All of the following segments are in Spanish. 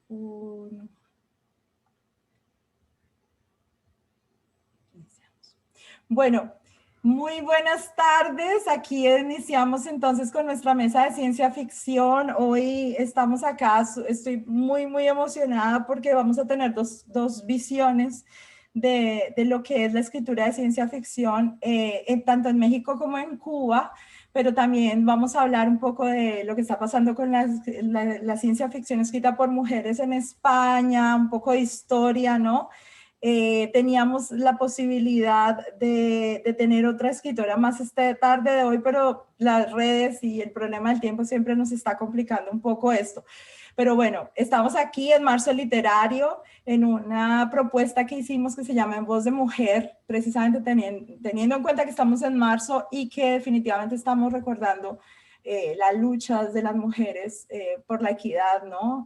Uno. Bueno, muy buenas tardes. Aquí iniciamos entonces con nuestra mesa de ciencia ficción. Hoy estamos acá, estoy muy emocionada porque vamos a tener dos visiones de lo que es la escritura de ciencia ficción, tanto en México como en Cuba, pero también vamos a hablar un poco de lo que está pasando con la ciencia ficción escrita por mujeres en España, un poco de historia, ¿no? Teníamos la posibilidad de tener otra escritora más esta tarde de hoy, pero las redes y el problema del tiempo siempre nos está complicando un poco esto. Pero bueno, estamos aquí en Marzo Literario en una propuesta que hicimos que se llama En Voz de Mujer, precisamente teniendo en cuenta que estamos en marzo y que definitivamente estamos recordando las luchas de las mujeres por la equidad, ¿no?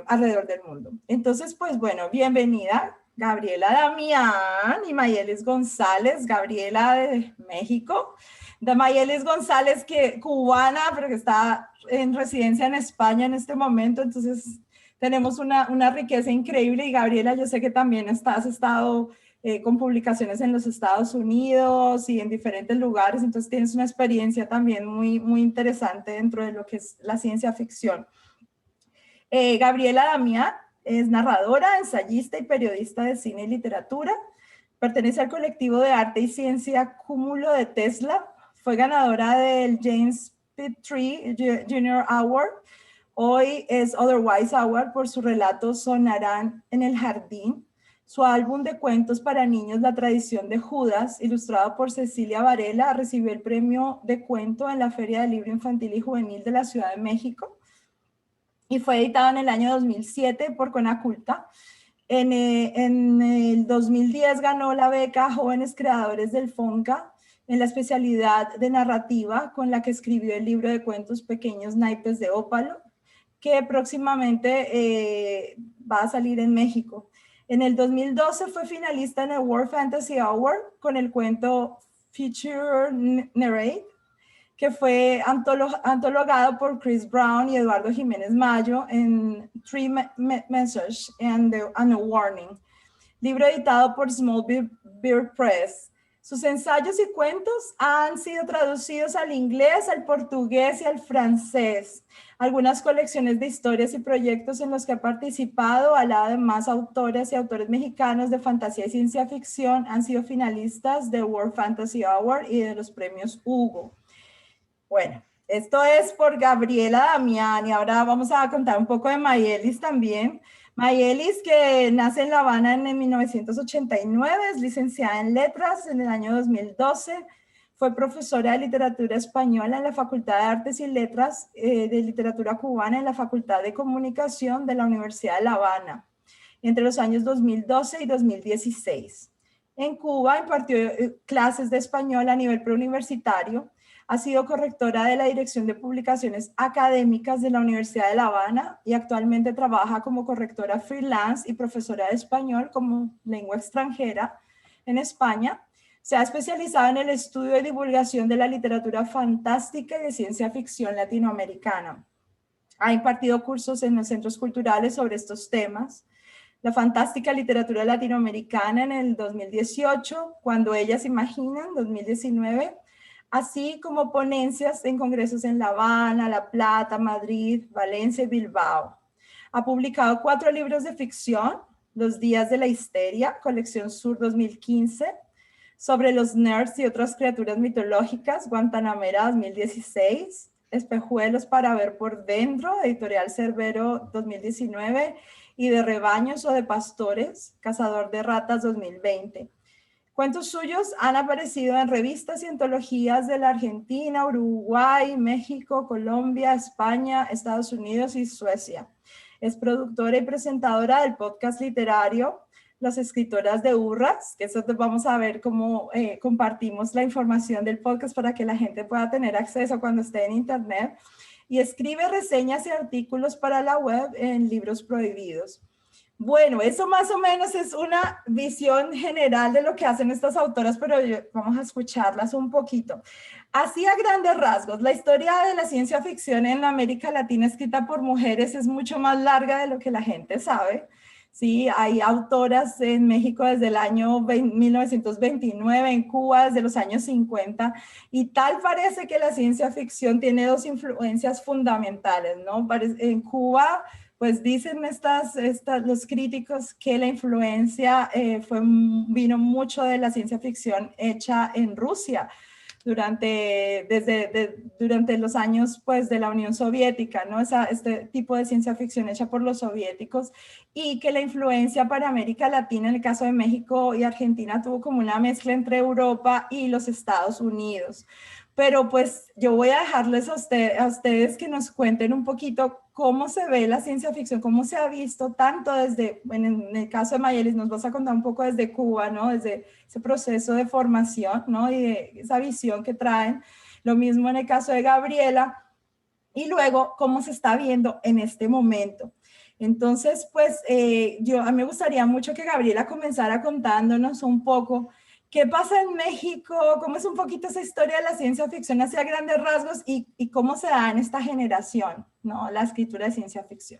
Alrededor del mundo. Entonces, pues bueno, bienvenida Gabriela Damián y Mayelis González, Gabriela de México, de Mayelis González, que cubana, pero que está en residencia en España en este momento, entonces tenemos una riqueza increíble. Y Gabriela, yo sé que también has estado con publicaciones en los Estados Unidos y en diferentes lugares, entonces tienes una experiencia también muy interesante dentro de lo que es la ciencia ficción. Gabriela Damián es narradora, ensayista y periodista de cine y literatura. Pertenece al colectivo de arte y ciencia Cúmulo de Tesla. Fue ganadora del James Pitt-Tree Jr. Award. Hoy es Otherwise Award por su relato Sonarán en el Jardín. Su álbum de cuentos para niños, La Tradición de Judas, ilustrado por Cecilia Varela, recibió el premio de cuento en la Feria del Libro Infantil y Juvenil de la Ciudad de México y fue editado en el año 2007 por Conaculta. En el 2010 ganó la beca Jóvenes Creadores del FONCA en la especialidad de narrativa, con la que escribió el libro de cuentos Pequeños Naipes de Ópalo, que próximamente va a salir en México. En el 2012 fue finalista en el World Fantasy Award con el cuento Feature Narrate, que fue antologado por Chris Brown y Eduardo Jiménez Mayo en Three Messages and a Warning, libro editado por Small Beer Press. Sus ensayos y cuentos han sido traducidos al inglés, al portugués y al francés. Algunas colecciones de historias y proyectos en los que ha participado, al lado de más autores y autores mexicanos de fantasía y ciencia ficción, han sido finalistas del World Fantasy Award y de los premios Hugo. Bueno, esto es por Gabriela Damián y ahora vamos a contar un poco de Mayelis también. Mayelis, que nace en La Habana en 1989, es licenciada en Letras en el año 2012, fue profesora de literatura española en la Facultad de Artes y Letras de Literatura Cubana en la Facultad de Comunicación de la Universidad de La Habana entre los años 2012 y 2016. En Cuba impartió clases de español a nivel preuniversitario. Ha sido correctora de la Dirección de Publicaciones Académicas de la Universidad de La Habana y actualmente trabaja como correctora freelance y profesora de español como lengua extranjera en España. Se ha especializado en el estudio y divulgación de la literatura fantástica y de ciencia ficción latinoamericana. Ha impartido cursos en los centros culturales sobre estos temas. La fantástica literatura latinoamericana en el 2018, Cuando ellas imaginan, 2019, así como ponencias en congresos en La Habana, La Plata, Madrid, Valencia y Bilbao. Ha publicado 4 libros de ficción: Los días de la histeria, colección Sur 2015, Sobre los nerds y otras criaturas mitológicas, Guantanamera 2016, Espejuelos para ver por dentro, editorial Cerbero 2019, y De rebaños o de pastores, Cazador de ratas 2020. Cuentos suyos han aparecido en revistas y antologías de la Argentina, Uruguay, México, Colombia, España, Estados Unidos y Suecia. Es productora y presentadora del podcast literario Las Escritoras de Urras, que eso vamos a ver cómo compartimos la información del podcast para que la gente pueda tener acceso cuando esté en internet. Y escribe reseñas y artículos para la web en Libros Prohibidos. Bueno, eso más o menos es una visión general de lo que hacen estas autoras, pero vamos a escucharlas un poquito. Así a grandes rasgos, la historia de la ciencia ficción en América Latina escrita por mujeres es mucho más larga de lo que la gente sabe. Sí, hay autoras en México desde el año 1929, en Cuba desde los años 50, y tal parece que la ciencia ficción tiene dos influencias fundamentales, ¿no? En Cuba pues dicen los críticos que la influencia vino mucho de la ciencia ficción hecha en Rusia durante los años pues, de la Unión Soviética, ¿no? Este tipo de ciencia ficción hecha por los soviéticos, y que la influencia para América Latina, en el caso de México y Argentina, tuvo como una mezcla entre Europa y los Estados Unidos. Pero pues yo voy a dejarles a ustedes que nos cuenten un poquito cómo se ve la ciencia ficción, cómo se ha visto tanto desde, en el caso de Mayelis, nos vas a contar un poco desde Cuba, ¿no? Desde ese proceso de formación, ¿no? Y de esa visión que traen. Lo mismo en el caso de Gabriela. Y luego, cómo se está viendo en este momento. Entonces, pues a mí me gustaría mucho que Gabriela comenzara contándonos un poco qué pasa en México, cómo es un poquito esa historia de la ciencia ficción hacia grandes rasgos y cómo se da en esta generación, ¿no? La escritura de ciencia ficción.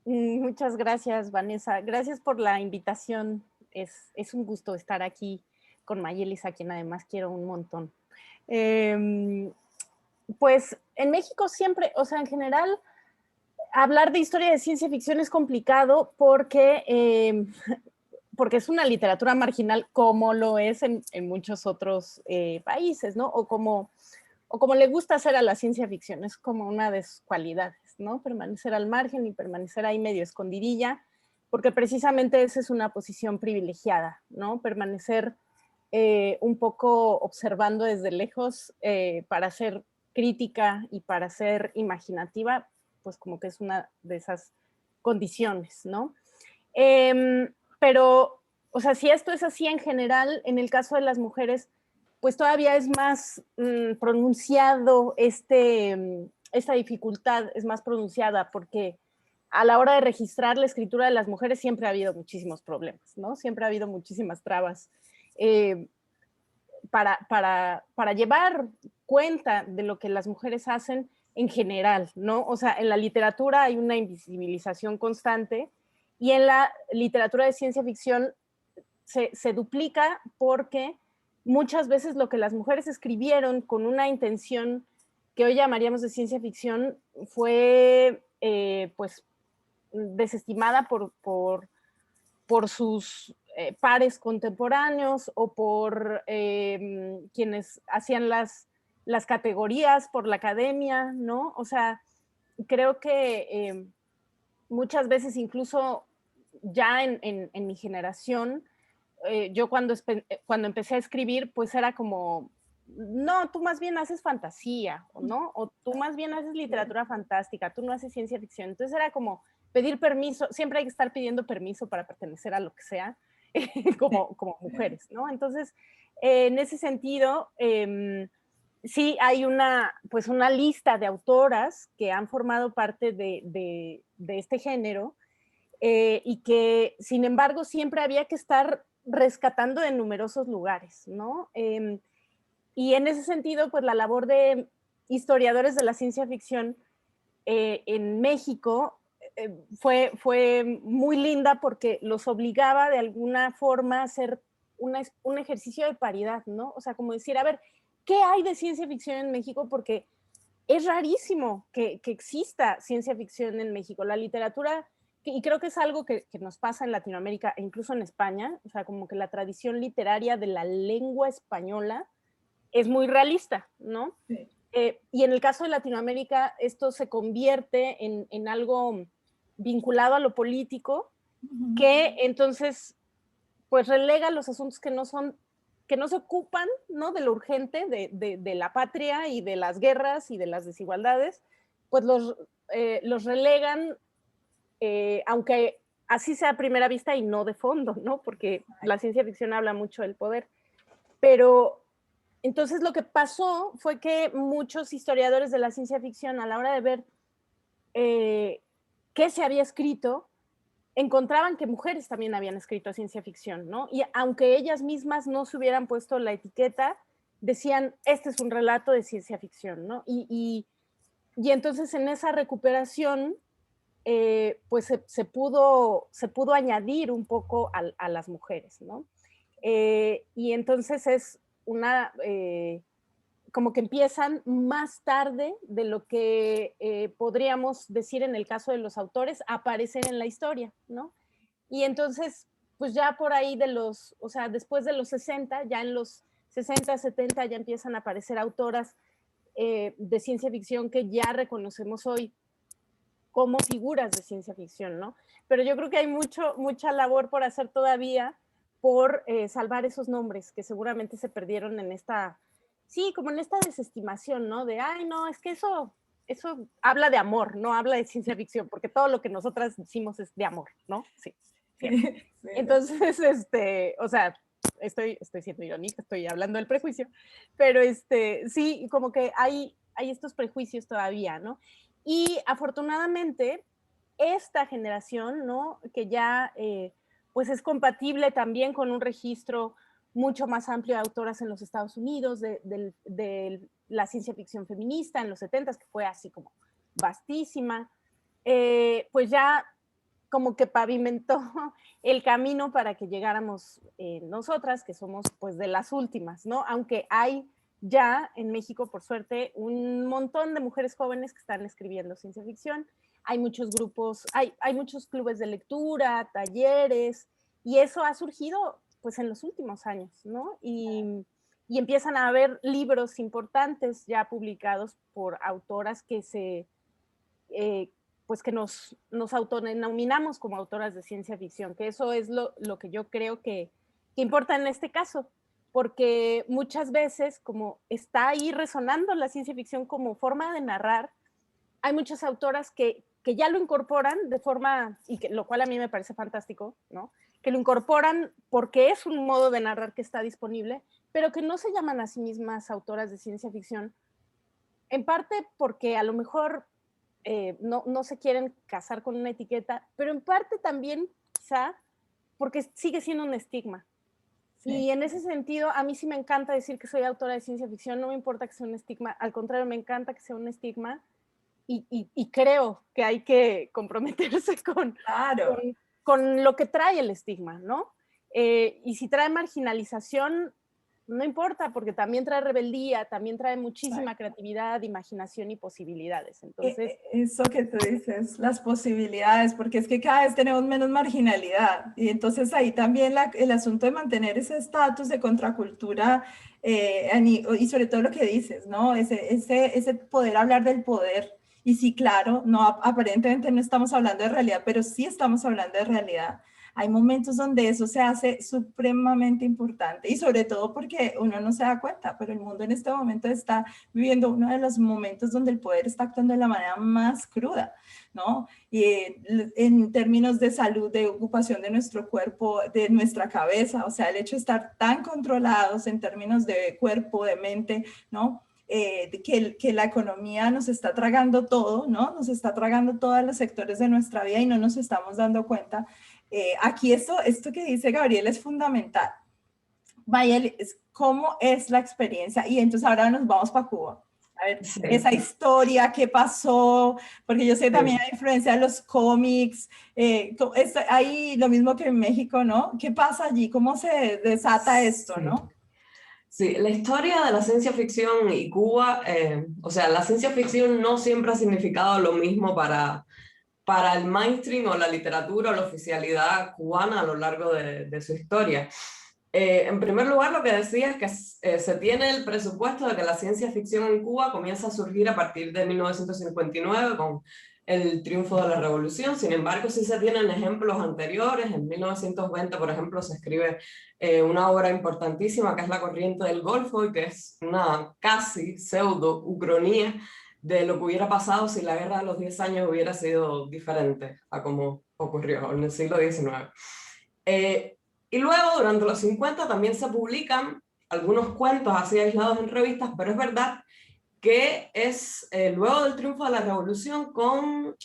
Muchas gracias, Vanessa. Gracias por la invitación. Es un gusto estar aquí con Mayelis, a quien además quiero un montón. Pues en México siempre, o sea, en general, hablar de historia de ciencia ficción es complicado porque es una literatura marginal como lo es en muchos otros países, ¿no? O como le gusta hacer a la ciencia ficción, es como una de sus cualidades, ¿no? Permanecer al margen y permanecer ahí medio escondidilla, porque precisamente esa es una posición privilegiada, ¿no? Permanecer un poco observando desde lejos para ser crítica y para ser imaginativa, pues como que es una de esas condiciones, ¿no? Pero, o sea, si esto es así en general, en el caso de las mujeres, pues todavía es más pronunciado esta dificultad, es más pronunciada porque a la hora de registrar la escritura de las mujeres siempre ha habido muchísimos problemas, ¿no? Siempre ha habido muchísimas trabas para llevar cuenta de lo que las mujeres hacen en general, ¿no? O sea, en la literatura hay una invisibilización constante y en la literatura de ciencia ficción se duplica porque muchas veces lo que las mujeres escribieron con una intención que hoy llamaríamos de ciencia ficción fue pues desestimada por sus pares contemporáneos o por quienes hacían las categorías por la academia, ¿no? O sea, creo que muchas veces incluso ya en mi generación, yo cuando empecé a escribir, pues era como, no, tú más bien haces fantasía, ¿no? O tú más bien haces literatura fantástica, tú no haces ciencia ficción. Entonces era como pedir permiso, siempre hay que estar pidiendo permiso para pertenecer a lo que sea, como mujeres, ¿no? Entonces, en ese sentido, sí hay pues una lista de autoras que han formado parte de este género, y que, sin embargo, siempre había que estar rescatando en numerosos lugares, ¿no? Y en ese sentido, pues la labor de historiadores de la ciencia ficción en México fue muy linda porque los obligaba de alguna forma a hacer un ejercicio de paridad, ¿no? O sea, como decir, a ver, ¿qué hay de ciencia ficción en México? Porque es rarísimo que exista ciencia ficción en México. La literatura, y creo que es algo que nos pasa en Latinoamérica e incluso en España, o sea, como que la tradición literaria de la lengua española es muy realista, ¿no? Sí. Y en el caso de Latinoamérica, esto se convierte en algo vinculado a lo político, que entonces pues relega los asuntos que no se ocupan, ¿no? De lo urgente, de la patria y de las guerras y de las desigualdades, pues los relegan, aunque así sea a primera vista y no de fondo, ¿no? Porque la ciencia ficción habla mucho del poder. Pero entonces lo que pasó fue que muchos historiadores de la ciencia ficción, a la hora de ver qué se había escrito, encontraban que mujeres también habían escrito ciencia ficción, ¿no? Y aunque ellas mismas no se hubieran puesto la etiqueta, decían, este es un relato de ciencia ficción, ¿no? Y entonces en esa recuperación, pues se pudo añadir un poco a las mujeres, ¿no? Y entonces es una, como que empiezan más tarde de lo que podríamos decir en el caso de los autores, aparecer en la historia, ¿no? Y entonces, pues ya por ahí o sea, después de los 60, ya en los 60, 70 ya empiezan a aparecer autoras de ciencia ficción que ya reconocemos hoy como figuras de ciencia ficción, ¿no? Pero yo creo que hay mucha labor por hacer todavía por salvar esos nombres que seguramente se perdieron en esta, sí, como en esta desestimación, ¿no? De, ay, no, es que eso habla de amor, no habla de ciencia ficción, porque todo lo que nosotras decimos es de amor, ¿no? Sí, cierto. Sí, Entonces, o sea, estoy siendo irónica, estoy hablando del prejuicio, pero sí, como que hay estos prejuicios todavía, ¿no? Y afortunadamente, esta generación, ¿no? Que ya pues es compatible también con un registro mucho más amplio de autoras en los Estados Unidos, de la ciencia ficción feminista en los 70s, que fue así como vastísima, pues ya como que pavimentó el camino para que llegáramos nosotras, que somos pues de las últimas, ¿no? Aunque hay ya en México, por suerte, un montón de mujeres jóvenes que están escribiendo ciencia ficción. Hay muchos grupos, hay muchos clubes de lectura, talleres, y eso ha surgido pues en los últimos años, ¿no? Y empiezan a haber libros importantes ya publicados por autoras que pues que nos autodenominamos como autoras de ciencia ficción, que eso es lo que yo creo que importa en este caso, porque muchas veces, como está ahí resonando la ciencia ficción como forma de narrar, hay muchas autoras que ya lo incorporan de forma, lo cual a mí me parece fantástico, ¿no? Que lo incorporan porque es un modo de narrar que está disponible, pero que no se llaman a sí mismas autoras de ciencia ficción, en parte porque a lo mejor no se quieren casar con una etiqueta, pero en parte también quizá porque sigue siendo un estigma. Sí. Y en ese sentido, a mí sí me encanta decir que soy autora de ciencia ficción, no me importa que sea un estigma, al contrario, me encanta que sea un estigma y creo que hay que comprometerse claro. con lo que trae el estigma, ¿no? Y si trae marginalización, no importa, porque también trae rebeldía, también trae muchísima creatividad, imaginación y posibilidades. Entonces, eso que tú dices, las posibilidades, porque es que cada vez tenemos menos marginalidad y entonces ahí también el asunto de mantener ese estatus de contracultura y sobre todo lo que dices, ¿no? Ese poder hablar del poder. Y sí, claro, no, aparentemente no estamos hablando de realidad, pero sí estamos hablando de realidad. Hay momentos donde eso se hace supremamente importante y sobre todo porque uno no se da cuenta, pero el mundo en este momento está viviendo uno de los momentos donde el poder está actuando de la manera más cruda, ¿no? Y en términos de salud, de ocupación de nuestro cuerpo, de nuestra cabeza, o sea, el hecho de estar tan controlados en términos de cuerpo, de mente, ¿no? Que la economía nos está tragando todo, ¿no? Nos está tragando todos los sectores de nuestra vida y no nos estamos dando cuenta. Aquí esto que dice Gabriel es fundamental. Vaya, ¿cómo es la experiencia? Y entonces ahora nos vamos para Cuba. A ver, sí. Esa historia, qué pasó, porque yo sé también la influencia de los cómics, hay lo mismo que en México, ¿no? ¿Qué pasa allí? ¿Cómo se desata esto, no? Sí, la historia de la ciencia ficción y Cuba, o sea, la ciencia ficción no siempre ha significado lo mismo para el mainstream o la literatura o la oficialidad cubana a lo largo de su historia. En primer lugar, lo que decía es que se tiene el presupuesto de que la ciencia ficción en Cuba comienza a surgir a partir de 1959 con el triunfo de la revolución. Sin embargo, sí se tienen ejemplos anteriores. En 1920, por ejemplo, se escribe una obra importantísima que es La corriente del Golfo y que es una casi pseudo-ucronía de lo que hubiera pasado si la guerra de los 10 años hubiera sido diferente a como ocurrió en el siglo XIX. Y luego, durante los 50, también se publican algunos cuentos así aislados en revistas, pero es verdad que es luego del triunfo de la revolución con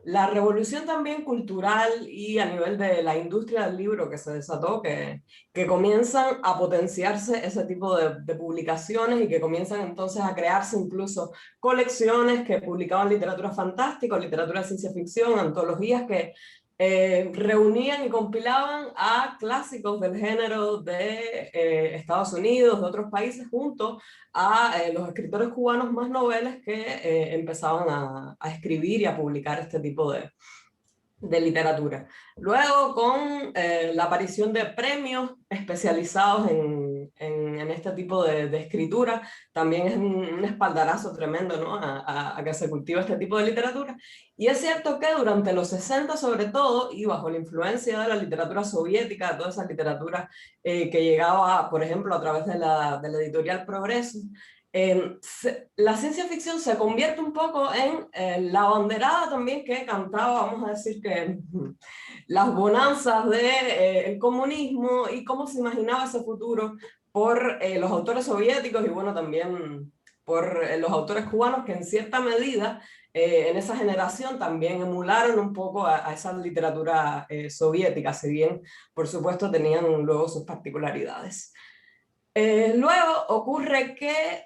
la revolución también cultural y a nivel de la industria del libro que se desató, que comienzan a potenciarse ese tipo de publicaciones y que comienzan entonces a crearse incluso colecciones que publicaban literatura fantástica, literatura de ciencia ficción, antologías que reunían y compilaban a clásicos del género de Estados Unidos, de otros países, junto a los escritores cubanos más noveles que empezaban a escribir y a publicar este tipo de literatura. Luego, con la aparición de premios especializados en este tipo de escritura, también es un espaldarazo tremendo, ¿no? A que se cultiva este tipo de literatura. Y es cierto que durante los 60 sobre todo, y bajo la influencia de la literatura soviética, de toda esa literatura que llegaba, por ejemplo, a través de la editorial Progreso, la ciencia ficción se convierte un poco en la banderada también que cantaba, vamos a decir que las bonanzas del comunismo y cómo se imaginaba ese futuro por los autores soviéticos y bueno, también por los autores cubanos que en cierta medida en esa generación también emularon un poco a esa literatura soviética, si bien por supuesto tenían luego sus particularidades. Luego ocurre que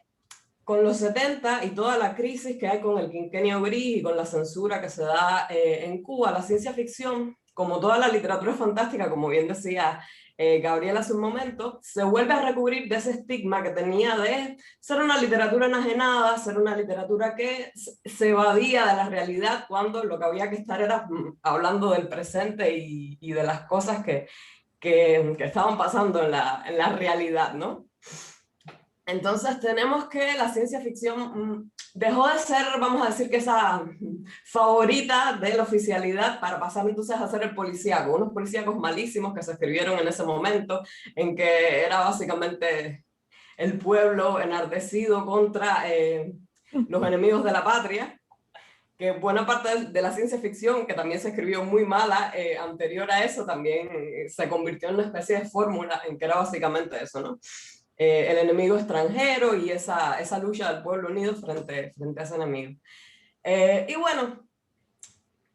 con los 70 y toda la crisis que hay con el quinquenio gris y con la censura que se da en Cuba, la ciencia ficción, como toda la literatura fantástica, como bien decía Gabriela hace un momento, se vuelve a recubrir de ese estigma que tenía de ser una literatura enajenada, ser una literatura que se evadía de la realidad cuando lo que había que estar era hablando del presente y de las cosas que estaban pasando en la realidad, ¿no? Entonces tenemos que la ciencia ficción dejó de ser, vamos a decir que esa favorita de la oficialidad para pasar entonces a ser el policíaco, unos policíacos malísimos que se escribieron en ese momento, en que era básicamente el pueblo enardecido contra los enemigos de la patria, que buena parte de la ciencia ficción, que también se escribió muy mala anterior a eso, también se convirtió en una especie de fórmula en que era básicamente eso, ¿no? El enemigo extranjero y esa lucha del pueblo unido frente a ese enemigo. Y bueno,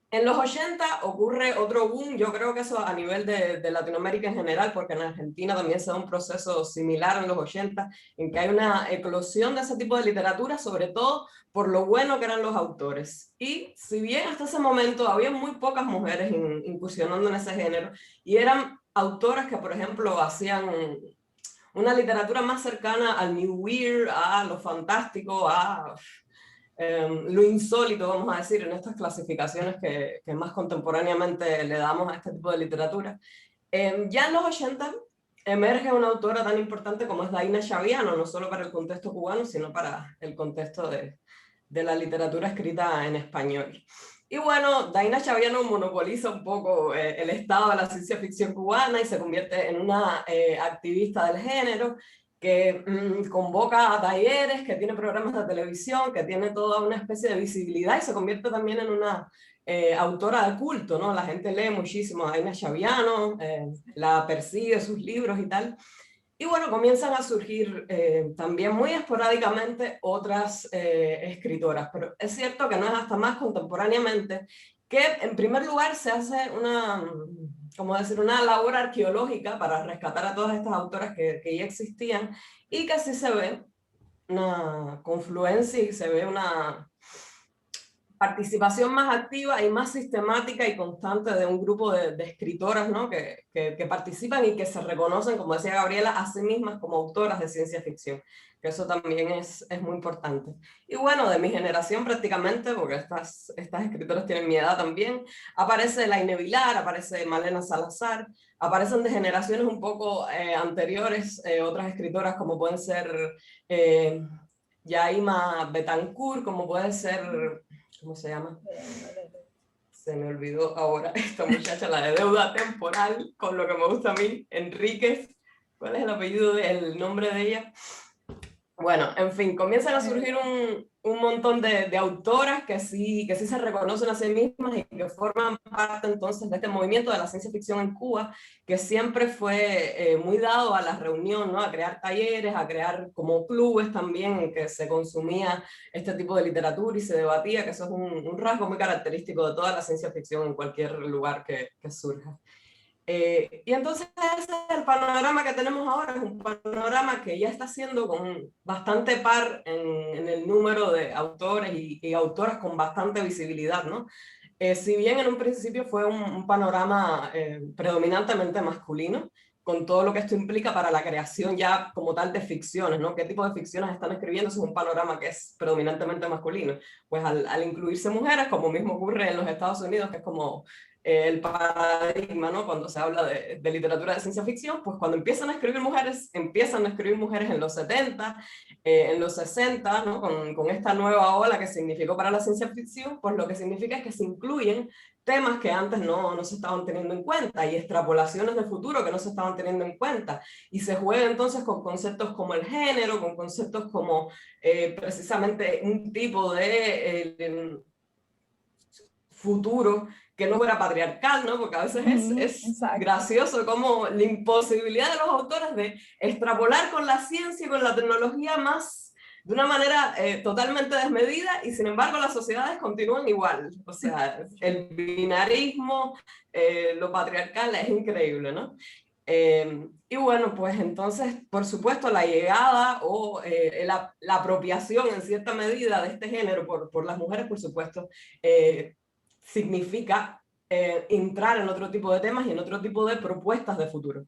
en los 80 ocurre otro boom, yo creo que eso a nivel de Latinoamérica en general, porque en Argentina también se da un proceso similar en los 80, en que hay una eclosión de ese tipo de literatura, sobre todo por lo bueno que eran los autores. Y si bien hasta ese momento había muy pocas mujeres incursionando en ese género, y eran autoras que, por ejemplo, hacían una literatura más cercana al New Weird, a lo fantástico, a lo insólito, vamos a decir, en estas clasificaciones que más contemporáneamente le damos a este tipo de literatura. Ya en los 80 emerge una autora tan importante como es Daina Chaviano, no solo para el contexto cubano, sino para el contexto de la literatura escrita en español. Y bueno, Daina Chaviano monopoliza un poco el estado de la ciencia ficción cubana y se convierte en una activista del género que convoca a talleres, que tiene programas de televisión, que tiene toda una especie de visibilidad y se convierte también en una autora de culto, ¿no? La gente lee muchísimo a Daina Chaviano, la persigue, sus libros y tal. Y bueno, comienzan a surgir también muy esporádicamente otras escritoras, pero es cierto que no es hasta más contemporáneamente que en primer lugar se hace una, como decir, una labor arqueológica para rescatar a todas estas autoras que ya existían y que así se ve una confluencia y se ve una participación más activa y más sistemática y constante de un grupo de escritoras, ¿no? que participan y que se reconocen, como decía Gabriela, a sí mismas como autoras de ciencia ficción, que eso también es muy importante. Y bueno, de mi generación prácticamente, porque estas escritoras tienen mi edad también, aparece Laine Vilar, aparece Malena Salazar, aparecen de generaciones un poco anteriores otras escritoras como pueden ser Yaima Betancourt, como puede ser... ¿Cómo se llama? Se me olvidó ahora esta muchacha, la de deuda temporal, con lo que me gusta a mí, Enríquez. ¿Cuál es el apellido, el nombre de ella? Bueno, en fin, comienzan a surgir un montón de autoras que sí se reconocen a sí mismas y que forman parte entonces de este movimiento de la ciencia ficción en Cuba, que siempre fue muy dado a la reunión, ¿no? A crear talleres, a crear como clubes también en que se consumía este tipo de literatura y se debatía, que eso es un rasgo muy característico de toda la ciencia ficción en cualquier lugar que surja. Y entonces ese es el panorama que tenemos ahora, es un panorama que ya está siendo con bastante par en el número de autores y autoras con bastante visibilidad, ¿no? Si bien en un principio fue un panorama predominantemente masculino, con todo lo que esto implica para la creación ya como tal de ficciones, ¿no? ¿Qué tipo de ficciones están escribiendo? Es un panorama que es predominantemente masculino. Pues al incluirse mujeres, como mismo ocurre en los Estados Unidos, que es como el paradigma, ¿no? Cuando se habla de literatura de ciencia ficción, pues cuando empiezan a escribir mujeres en los 70, en los 60, ¿no? Con esta nueva ola que significó para la ciencia ficción, pues lo que significa es que se incluyen temas que antes no se estaban teniendo en cuenta y extrapolaciones de futuro que no se estaban teniendo en cuenta. Y se juega entonces con conceptos como el género, con conceptos como precisamente un tipo de futuro que no fuera patriarcal, ¿no? Porque a veces es gracioso como la imposibilidad de los autores de extrapolar con la ciencia y con la tecnología más de una manera totalmente desmedida, y sin embargo las sociedades continúan igual. O sea, el binarismo, lo patriarcal es increíble, ¿no? Y bueno, pues entonces, por supuesto, la llegada o la apropiación en cierta medida de este género por las mujeres, por supuesto, significa entrar en otro tipo de temas y en otro tipo de propuestas de futuro.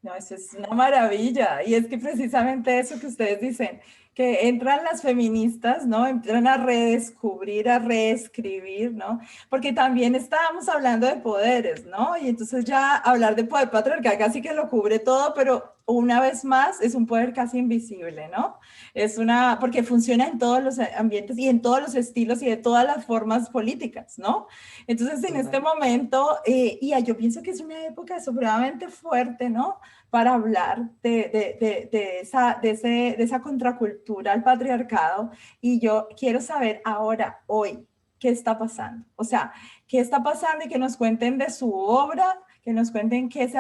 No, eso es una maravilla. Y es que precisamente eso que ustedes dicen, que entran las feministas, ¿no? Entran a redescubrir, a reescribir, ¿no? Porque también estábamos hablando de poderes, ¿no? Y entonces ya hablar de poder patriarcal casi que lo cubre todo, pero una vez más es un poder casi invisible, ¿no? Es una, porque funciona en todos los ambientes y en todos los estilos y de todas las formas políticas, ¿no? Entonces en este momento, yo pienso que es una época supremamente fuerte, ¿no? Para hablar de esa contracultura al patriarcado. Y yo quiero saber ahora, hoy, qué está pasando. O sea, qué está pasando y que nos cuenten de su obra, que nos cuenten qué se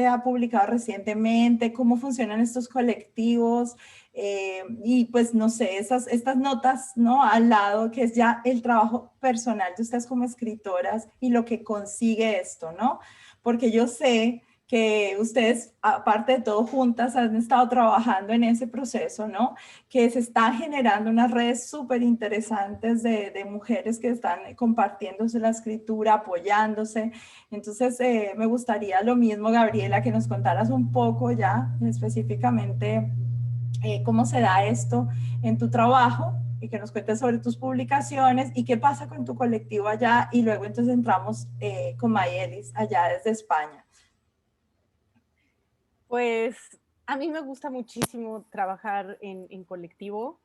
ha publicado recientemente, cómo funcionan estos colectivos. Y pues no sé, estas notas, ¿no? Al lado, que es ya el trabajo personal de ustedes como escritoras y lo que consigue esto, ¿no? Porque yo sé que ustedes, aparte de todo, juntas han estado trabajando en ese proceso, ¿no? Que se están generando unas redes súper interesantes de mujeres que están compartiéndose la escritura, apoyándose. Entonces, me gustaría lo mismo, Gabriela, que nos contaras un poco ya específicamente cómo se da esto en tu trabajo y que nos cuentes sobre tus publicaciones y qué pasa con tu colectivo allá, y luego entonces entramos con Mayelis allá desde España. Pues a mí me gusta muchísimo trabajar en colectivo,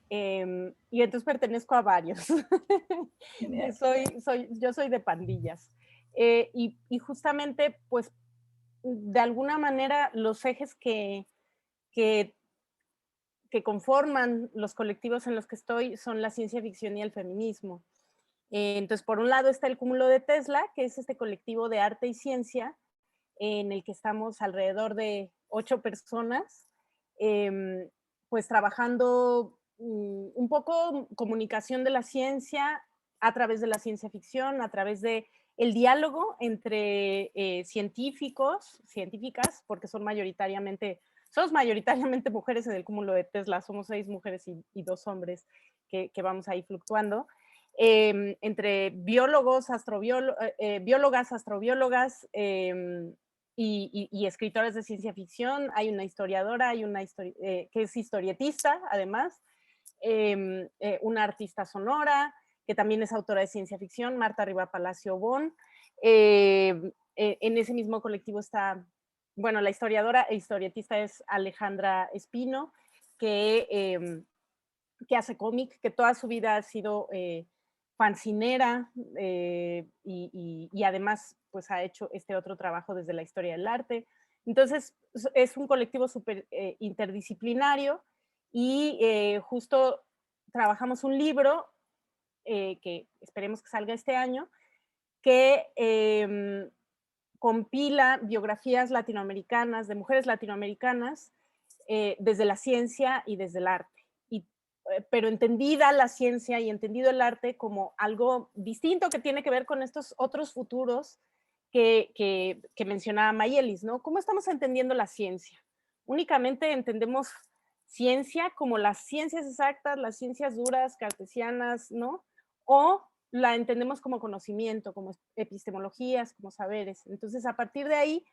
y entonces pertenezco a varios. Yo soy de pandillas. Y justamente, pues, de alguna manera, los ejes que conforman los colectivos en los que estoy son la ciencia ficción y el feminismo. Entonces, por un lado está el Cúmulo de Tesla, que es este colectivo de arte y ciencia, en el que estamos alrededor de 8 personas, pues trabajando un poco comunicación de la ciencia a través de la ciencia ficción, a través de el diálogo entre científicos, científicas, porque somos mayoritariamente mujeres en el Cúmulo de Tesla, somos 6 mujeres y 2 hombres que vamos ahí fluctuando. Entre biólogos, biólogas, astrobiólogas, y escritores de ciencia ficción. Hay una historiadora, que es historietista, además, una artista sonora, que también es autora de ciencia ficción, Marta Riva Palacio Bon. En ese mismo colectivo está, bueno, la historiadora e historietista es Alejandra Espino, que hace cómic, que toda su vida ha sido fancinera, y además pues ha hecho este otro trabajo desde la historia del arte. Entonces es un colectivo súper interdisciplinario, y justo trabajamos un libro que esperemos que salga este año, que compila biografías latinoamericanas, de mujeres latinoamericanas, desde la ciencia y desde el arte. Pero entendida la ciencia y entendido el arte como algo distinto que tiene que ver con estos otros futuros que mencionaba Mayelis, ¿no? ¿Cómo estamos entendiendo la ciencia? Únicamente entendemos ciencia como las ciencias exactas, las ciencias duras, cartesianas, ¿no? O la entendemos como conocimiento, como epistemologías, como saberes. Entonces, a partir de ahí,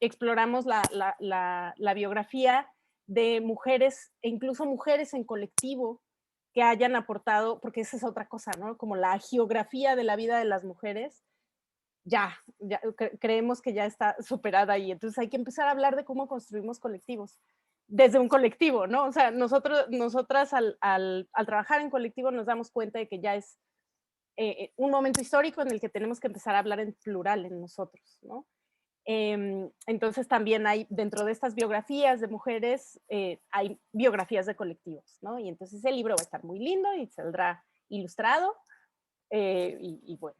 exploramos la biografía de mujeres, e incluso mujeres en colectivo, que hayan aportado, porque esa es otra cosa, ¿no? Como la geografía de la vida de las mujeres, ya creemos que ya está superada ahí. Entonces hay que empezar a hablar de cómo construimos colectivos, desde un colectivo, ¿no? O sea, nosotras al trabajar en colectivo nos damos cuenta de que ya es un momento histórico en el que tenemos que empezar a hablar en plural en nosotros, ¿no? Entonces también hay, dentro de estas biografías de mujeres, hay biografías de colectivos, ¿no? Y entonces el libro va a estar muy lindo y saldrá ilustrado, y bueno,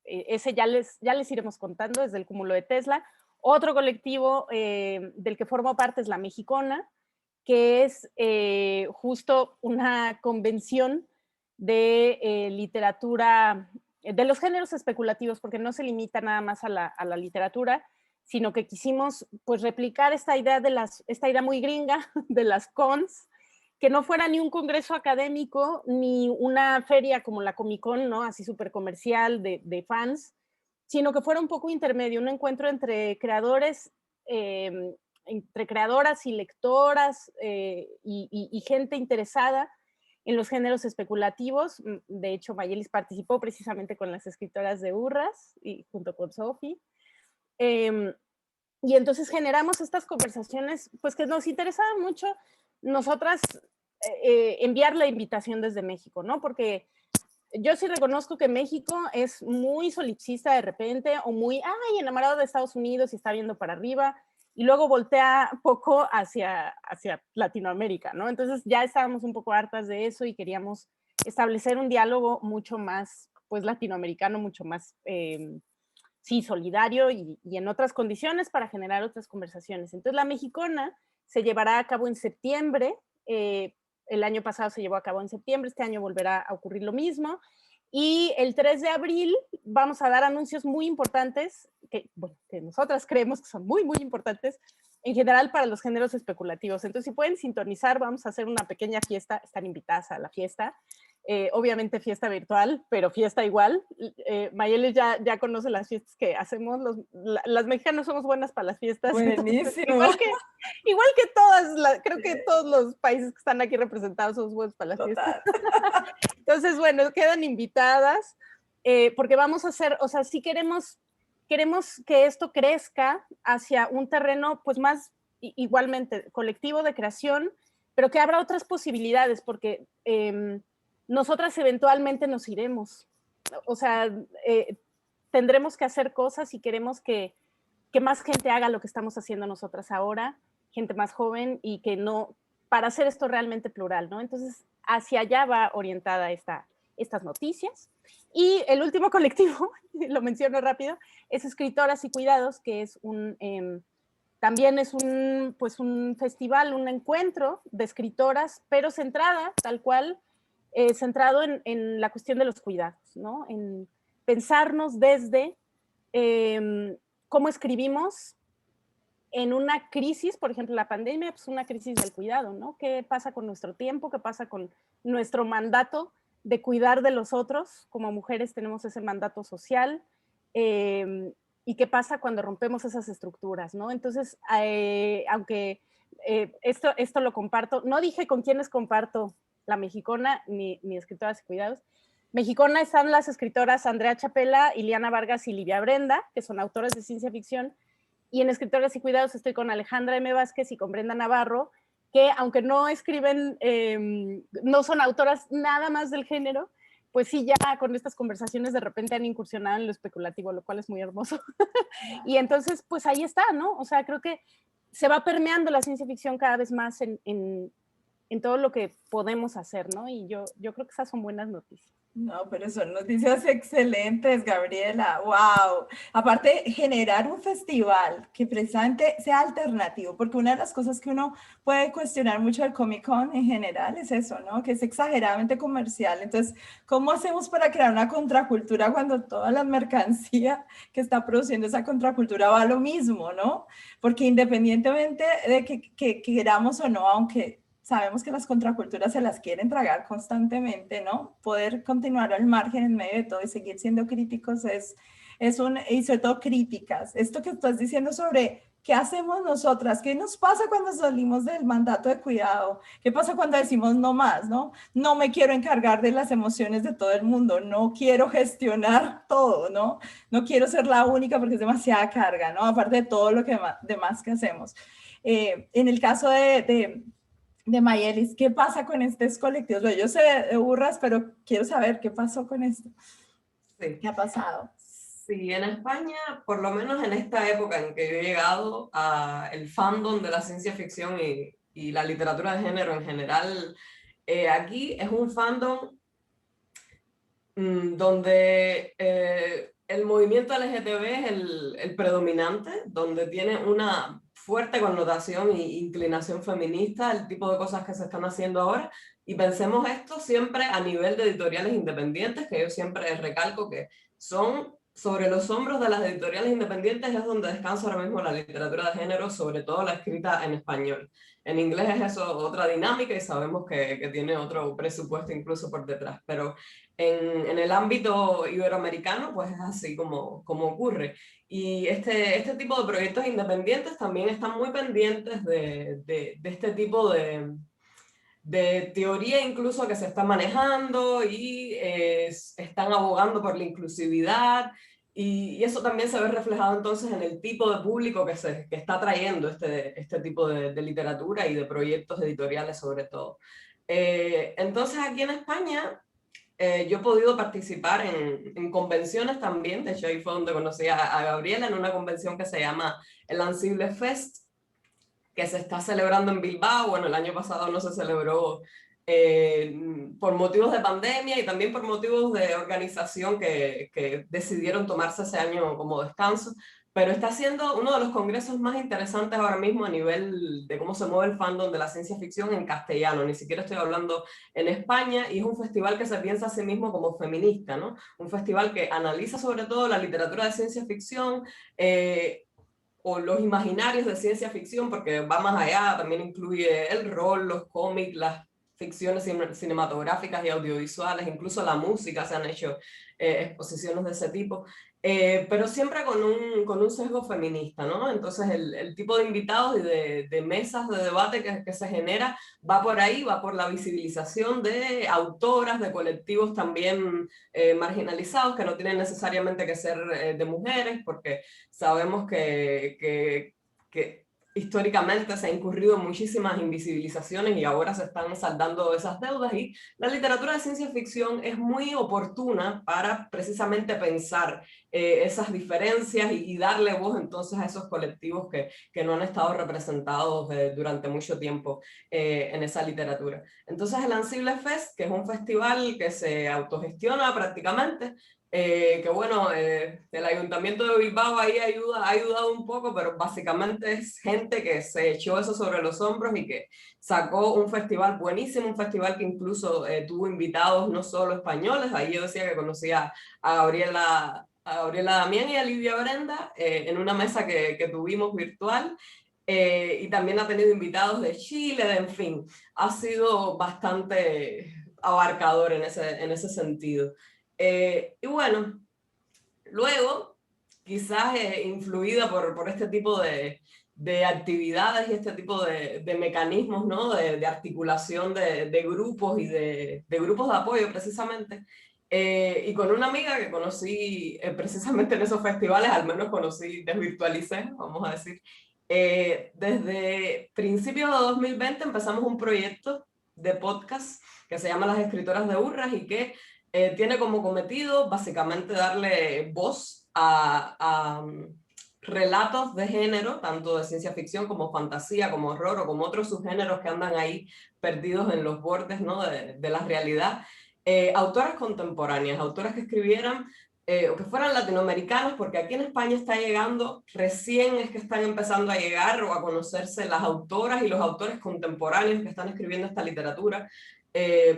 ese ya les iremos contando desde el Cúmulo de Tesla. Otro colectivo del que formo parte es La Mexicona, que es justo una convención de literatura, de los géneros especulativos, porque no se limita nada más a la literatura, sino que quisimos pues replicar esta idea muy gringa de las cons, que no fuera ni un congreso académico, ni una feria como la Comic Con, ¿no? Así súper comercial de fans, sino que fuera un poco intermedio, un encuentro entre creadores, entre creadoras y lectoras y gente interesada en los géneros especulativos. De hecho, Mayelis participó precisamente con las escritoras de Urras, y junto con Sofi. Y entonces generamos estas conversaciones, pues que nos interesaba mucho nosotras enviar la invitación desde México, ¿no? Porque yo sí reconozco que México es muy solipsista de repente, o muy, enamorado de Estados Unidos y está viendo para arriba, y luego voltea poco hacia Latinoamérica, ¿no? Entonces ya estábamos un poco hartas de eso y queríamos establecer un diálogo mucho más, pues, latinoamericano, mucho más, sí, solidario y en otras condiciones para generar otras conversaciones. Entonces La Mexicona se llevará a cabo en septiembre, el año pasado se llevó a cabo en septiembre, este año volverá a ocurrir lo mismo, y el 3 de abril vamos a dar anuncios muy importantes, que nosotras creemos que son muy, muy importantes, en general para los géneros especulativos. Entonces, si pueden sintonizar, vamos a hacer una pequeña fiesta, están invitadas a la fiesta, obviamente fiesta virtual, pero fiesta igual. Mayelis ya conoce las fiestas que hacemos, las mexicanas somos buenas para las fiestas. Buenísimo. Igual que todas, creo que todos los países que están aquí representados somos buenos para las fiestas. Entonces, bueno, quedan invitadas, porque vamos a hacer, o sea, sí queremos que esto crezca hacia un terreno, pues, más igualmente colectivo de creación, pero que abra otras posibilidades, porque nosotras eventualmente nos iremos. O sea, tendremos que hacer cosas y queremos que más gente haga lo que estamos haciendo nosotras ahora, gente más joven, y que no, para hacer esto realmente plural, ¿no? Entonces, hacia allá va orientada estas noticias. Y el último colectivo, lo menciono rápido, es Escritoras y Cuidados, que es también es un festival, un encuentro de escritoras, pero centrada, tal cual, centrado en la cuestión de los cuidados, ¿no? En pensarnos desde cómo escribimos en una crisis, por ejemplo, la pandemia, pues una crisis del cuidado, ¿no? ¿Qué pasa con nuestro tiempo? ¿Qué pasa con nuestro mandato de cuidar de los otros? Como mujeres tenemos ese mandato social. ¿Y qué pasa cuando rompemos esas estructuras, ¿no? Entonces, aunque esto lo comparto, no dije con quiénes comparto La Mexicona ni Escritoras y Cuidados. Mexicona están las escritoras Andrea Chapela, Iliana Vargas y Livia Brenda, que son autoras de ciencia ficción, y en Escritoras y Cuidados estoy con Alejandra M. Vázquez y con Brenda Navarro, que aunque no escriben, no son autoras nada más del género, pues sí, ya con estas conversaciones de repente han incursionado en lo especulativo, lo cual es muy hermoso. Y entonces, pues ahí está, ¿no? O sea, creo que se va permeando la ciencia ficción cada vez más en en todo lo que podemos hacer, ¿no? Y yo creo que esas son buenas noticias. No, pero son noticias excelentes, Gabriela. Wow. Aparte, generar un festival que precisamente sea alternativo, porque una de las cosas que uno puede cuestionar mucho del Comic Con en general es eso, ¿no? Que es exageradamente comercial. Entonces, ¿cómo hacemos para crear una contracultura cuando toda la mercancía que está produciendo esa contracultura va a lo mismo, ¿no? Porque independientemente de que queramos o no, aunque sabemos que las contraculturas se las quieren tragar constantemente, ¿no? Poder continuar al margen en medio de todo y seguir siendo críticos y sobre todo críticas. Esto que estás diciendo sobre qué hacemos nosotras, qué nos pasa cuando salimos del mandato de cuidado, qué pasa cuando decimos no más, ¿no? No me quiero encargar de las emociones de todo el mundo, no quiero gestionar todo, ¿no? No quiero ser la única porque es demasiada carga, ¿no? Aparte de todo lo que demás que hacemos. En el caso de Mayelis, ¿qué pasa con estos colectivos? Bueno, yo sé de Urras, pero quiero saber qué pasó con esto. Sí. ¿Qué ha pasado? Sí, en España, por lo menos en esta época en que yo he llegado a el fandom de la ciencia ficción y la literatura de género en general, aquí es un fandom donde el movimiento LGTB es el predominante, donde tiene una fuerte connotación e inclinación feminista, el tipo de cosas que se están haciendo ahora, y pensemos esto siempre a nivel de editoriales independientes, que yo siempre recalco que son sobre los hombros de las editoriales independientes, es donde descansa ahora mismo la literatura de género, sobre todo la escrita en español. En inglés es eso otra dinámica y sabemos que tiene otro presupuesto incluso por detrás, pero en el ámbito iberoamericano, pues es así como ocurre. Y este tipo de proyectos independientes también están muy pendientes de este tipo de teoría incluso que se está manejando y están abogando por la inclusividad. Y eso también se ve reflejado entonces en el tipo de público que está trayendo este tipo de literatura y de proyectos editoriales sobre todo. Entonces aquí en España yo he podido participar en convenciones también. De hecho ahí fue donde conocí a Gabriela en una convención que se llama el Ansible Fest, que se está celebrando en Bilbao. Bueno, el año pasado no se celebró por motivos de pandemia y también por motivos de organización que decidieron tomarse ese año como descanso, pero está siendo uno de los congresos más interesantes ahora mismo a nivel de cómo se mueve el fandom de la ciencia ficción en castellano, ni siquiera estoy hablando en España, y es un festival que se piensa a sí mismo como feminista, ¿no? Un festival que analiza sobre todo la literatura de ciencia ficción, o los imaginarios de ciencia ficción, porque va más allá, también incluye el rol, los cómics, las ficciones cinematográficas y audiovisuales, incluso la música, se han hecho exposiciones de ese tipo, pero siempre con un sesgo feminista, ¿no? Entonces el tipo de invitados y de mesas de debate que se genera va por ahí, va por la visibilización de autoras, de colectivos también marginalizados, que no tienen necesariamente que ser de mujeres, porque sabemos que históricamente se ha incurrido en muchísimas invisibilizaciones y ahora se están saldando esas deudas, y la literatura de ciencia ficción es muy oportuna para precisamente pensar esas diferencias y darle voz entonces a esos colectivos que no han estado representados durante mucho tiempo en esa literatura. Entonces el Ansible Fest, que es un festival que se autogestiona prácticamente, que bueno, el Ayuntamiento de Bilbao ahí ha ayudado un poco, pero básicamente es gente que se echó eso sobre los hombros y que sacó un festival buenísimo, un festival que incluso tuvo invitados no solo españoles. Ahí yo decía que conocía a Gabriela Damián y a Lidia Brenda en una mesa que tuvimos virtual. Y también ha tenido invitados de Chile, en fin, ha sido bastante abarcador en ese sentido. Y bueno, luego, quizás influida por este tipo de actividades y este tipo de mecanismos, ¿no? De articulación de grupos y de grupos de apoyo precisamente, y con una amiga que conocí precisamente en esos festivales, al menos conocí, desvirtualicé, vamos a decir. Desde principios de 2020 empezamos un proyecto de podcast que se llama Las Escritoras de Urras y que tiene como cometido básicamente darle voz relatos de género, tanto de ciencia ficción como fantasía, como horror o como otros subgéneros que andan ahí perdidos en los bordes, ¿no? de la realidad. Autoras contemporáneas, autoras que escribieran o que fueran latinoamericanas, porque aquí en España está llegando, recién es que están empezando a llegar o a conocerse las autoras y los autores contemporáneos que están escribiendo esta literatura.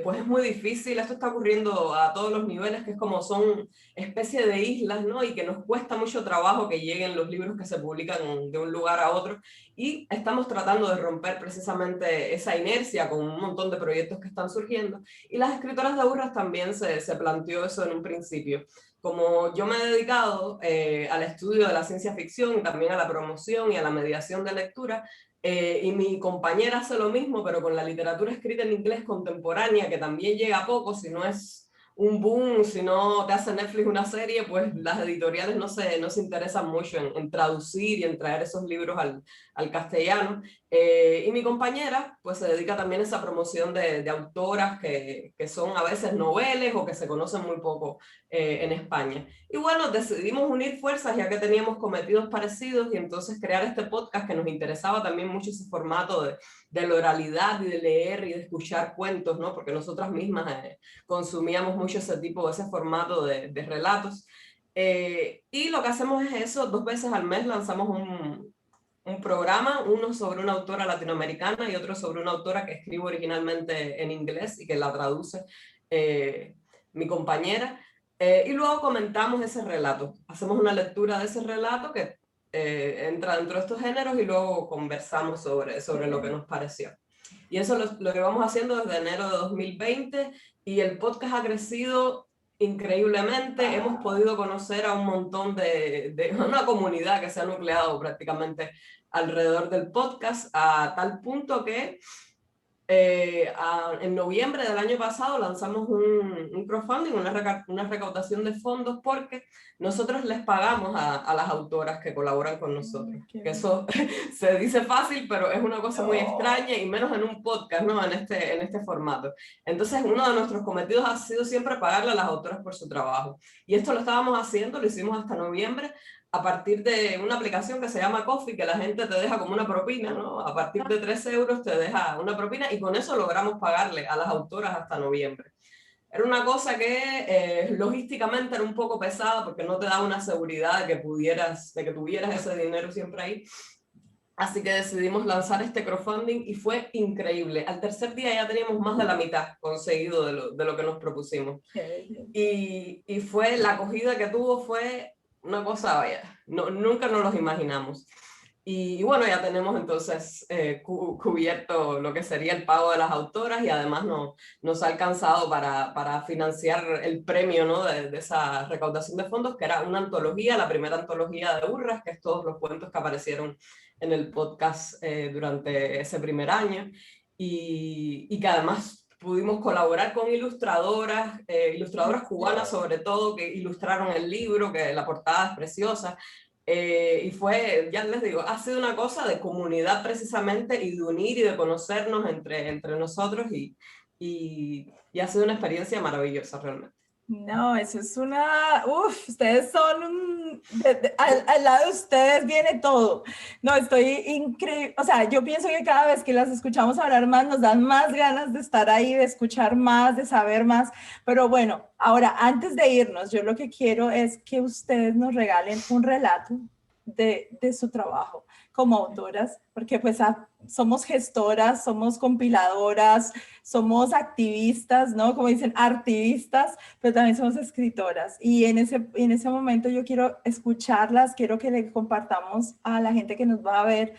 Pues es muy difícil, esto está ocurriendo a todos los niveles, que es como son especie de islas, ¿no? Y que nos cuesta mucho trabajo que lleguen los libros que se publican de un lugar a otro. Y estamos tratando de romper precisamente esa inercia con un montón de proyectos que están surgiendo. Y las escritoras de Urras también se planteó eso en un principio. Como yo me he dedicado al estudio de la ciencia ficción, también a la promoción y a la mediación de lectura, y mi compañera hace lo mismo, pero con la literatura escrita en inglés contemporánea, que también llega a poco, si no es un boom, si no te hace Netflix una serie, pues las editoriales no se interesan mucho en traducir y en traer esos libros al castellano. Y mi compañera pues se dedica también a esa promoción de autoras que son a veces noveles o que se conocen muy poco en España. Y bueno, decidimos unir fuerzas ya que teníamos cometidos parecidos y entonces crear este podcast que nos interesaba también mucho ese formato de la oralidad y de leer y de escuchar cuentos, ¿no? Porque nosotras mismas consumíamos mucho ese formato de relatos. Y lo que hacemos es eso, 2 veces al mes lanzamos un programa, uno sobre una autora latinoamericana y otro sobre una autora que escribe originalmente en inglés y que la traduce mi compañera. Y luego comentamos ese relato, hacemos una lectura de ese relato que entra dentro de estos géneros y luego conversamos sobre lo que nos pareció. Y eso lo llevamos haciendo desde enero de 2020 y el podcast ha crecido increíblemente. Hemos podido conocer a un montón de una comunidad que se ha nucleado prácticamente alrededor del podcast, a tal punto que en noviembre del año pasado lanzamos un crowdfunding, una recaudación de fondos, porque nosotros les pagamos a las autoras que colaboran con nosotros. Que eso se dice fácil, pero es una cosa muy extraña y menos en un podcast, ¿no? En este formato. Entonces, uno de nuestros cometidos ha sido siempre pagarle a las autoras por su trabajo. Y esto lo estábamos haciendo, lo hicimos hasta noviembre, a partir de una aplicación que se llama Coffee, que la gente te deja como una propina, ¿no? A partir de 3 euros te deja una propina y con eso logramos pagarle a las autoras hasta noviembre. Era una cosa que logísticamente era un poco pesada porque no te da una seguridad de que tuvieras ese dinero siempre ahí. Así que decidimos lanzar este crowdfunding y fue increíble. Al tercer día ya teníamos más de la mitad conseguido de lo que nos propusimos. Y fue, la acogida que tuvo fue una cosa, vaya, nunca nos los imaginamos. Y bueno, ya tenemos entonces cubierto lo que sería el pago de las autoras y además nos ha alcanzado para financiar el premio, ¿no? de esa recaudación de fondos, que era una antología, la primera antología de Urras, que es todos los cuentos que aparecieron en el podcast durante ese primer año y que además pudimos colaborar con ilustradoras, ilustradoras cubanas sobre todo, que ilustraron el libro, que la portada es preciosa. Y fue, ya les digo, ha sido una cosa de comunidad precisamente y de unir y de conocernos entre nosotros y ha sido una experiencia maravillosa realmente. No, eso es ustedes son al lado de ustedes viene todo. No, estoy increíble, o sea, yo pienso que cada vez que las escuchamos hablar más, nos dan más ganas de estar ahí, de escuchar más, de saber más, pero bueno, ahora, antes de irnos, yo lo que quiero es que ustedes nos regalen un relato de su trabajo como autoras, porque pues somos gestoras, somos compiladoras, somos activistas, ¿no? Como dicen, artivistas, pero también somos escritoras. Y en ese momento yo quiero escucharlas, quiero que le compartamos a la gente que nos va a ver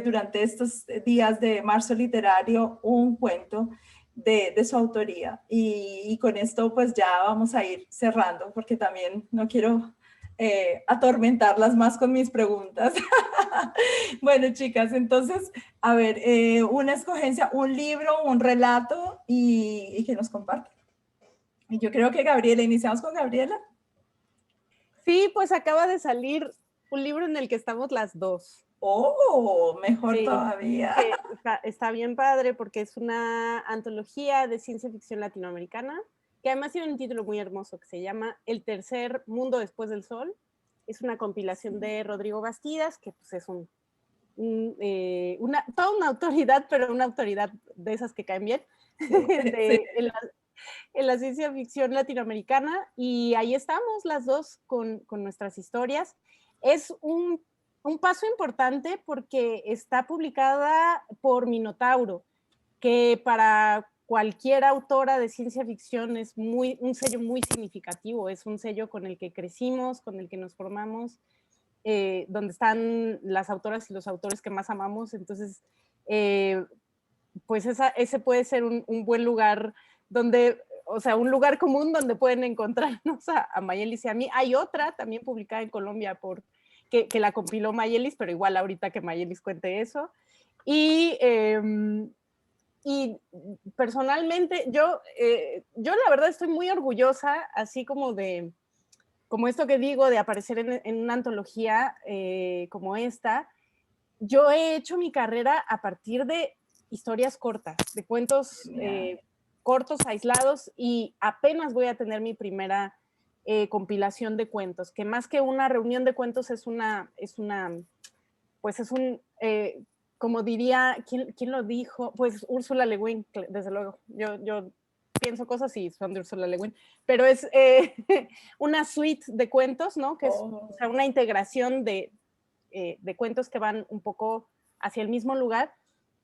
durante estos días de marzo literario un cuento de su autoría. Y con esto pues ya vamos a ir cerrando, porque también no quiero atormentarlas más con mis preguntas. Bueno, chicas, entonces, a ver, una escogencia, un libro, un relato y que nos compartan. Y yo creo que Gabriela, iniciamos con Gabriela. Sí, pues acaba de salir un libro en el que estamos las dos. Oh, mejor sí, todavía. Está bien padre porque es una antología de ciencia ficción latinoamericana que además tiene un título muy hermoso que se llama El tercer mundo después del sol. Es una compilación de Rodrigo Bastidas, que pues es toda una autoridad, pero una autoridad de esas que caen bien, en la ciencia ficción latinoamericana, y ahí estamos las dos con nuestras historias. Es un paso importante porque está publicada por Minotauro, que para cualquier autora de ciencia ficción es un sello muy significativo, es un sello con el que crecimos, con el que nos formamos, donde están las autoras y los autores que más amamos. Entonces, pues ese puede ser un buen lugar donde, o sea, un lugar común donde pueden encontrarnos a Mayelis y a mí. Hay otra también publicada en Colombia que la compiló Mayelis, pero igual ahorita que Mayelis cuente eso. Y personalmente, yo la verdad estoy muy orgullosa, así como esto que digo, de aparecer en una antología como esta. Yo he hecho mi carrera a partir de historias cortas, de cuentos cortos, aislados, y apenas voy a tener mi primera compilación de cuentos, que más que una reunión de cuentos como diría, ¿quién lo dijo? Pues Úrsula Le Guin, desde luego. Yo pienso cosas y son de Úrsula Le Guin, pero es una suite de cuentos, ¿no? Que es o sea, una integración de cuentos que van un poco hacia el mismo lugar,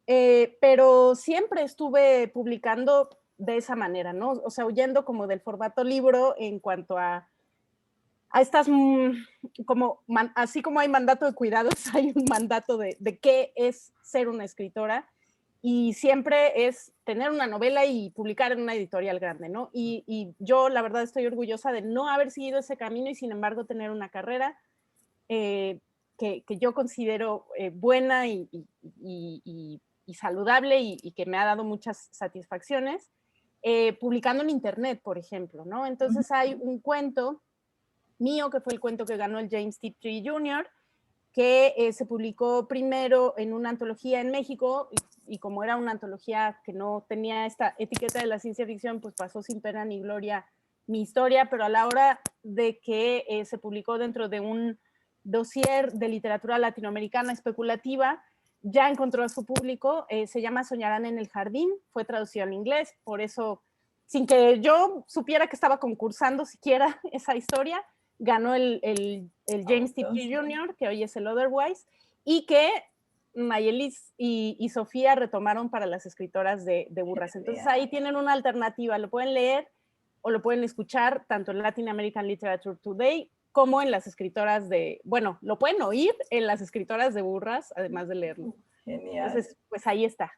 pero siempre estuve publicando de esa manera, ¿no? O sea, huyendo como del formato libro en cuanto a estas, así como hay mandato de cuidados, hay un mandato de qué es ser una escritora, y siempre es tener una novela y publicar en una editorial grande, ¿no? Y yo, la verdad, estoy orgullosa de no haber seguido ese camino y, sin embargo, tener una carrera que yo considero buena y saludable, y que me ha dado muchas satisfacciones, publicando en internet, por ejemplo, ¿no? Entonces hay un cuento mío, que fue el cuento que ganó el James Tiptree Jr., que se publicó primero en una antología en México, y como era una antología que no tenía esta etiqueta de la ciencia ficción, pues pasó sin pena ni gloria mi historia, pero a la hora de que se publicó dentro de un dossier de literatura latinoamericana especulativa, ya encontró a su público. Se llama Soñarán en el Jardín, fue traducido al inglés, por eso, sin que yo supiera que estaba concursando siquiera esa historia, ganó el James Tiptree Jr., que hoy es el Otherwise, y que Mayelis y Sofía retomaron para las escritoras de Burras. Entonces ahí tienen una alternativa, lo pueden leer o lo pueden escuchar tanto en Latin American Literature Today como en las escritoras lo pueden oír en las escritoras de Burras, además de leerlo. Genial. Entonces, pues ahí está.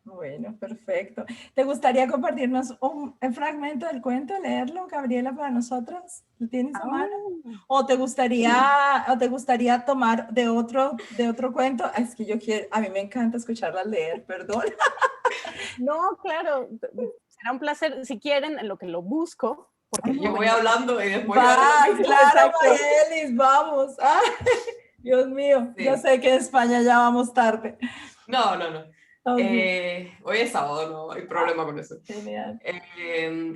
Bueno, perfecto. ¿Te gustaría compartirnos un fragmento del cuento, leerlo, Gabriela, para nosotras? ¿Lo tienes a mano? ¿O te gustaría tomar de otro cuento? Es que a mí me encanta escucharla leer, perdón. No, claro, será un placer. Si quieren, en lo que lo busco, porque yo voy hablando y después... Claro, Mayelis, vamos. Ay, Dios mío, sí. Yo sé que en España ya vamos tarde. No. Hoy es sábado, no hay problema con eso. Genial.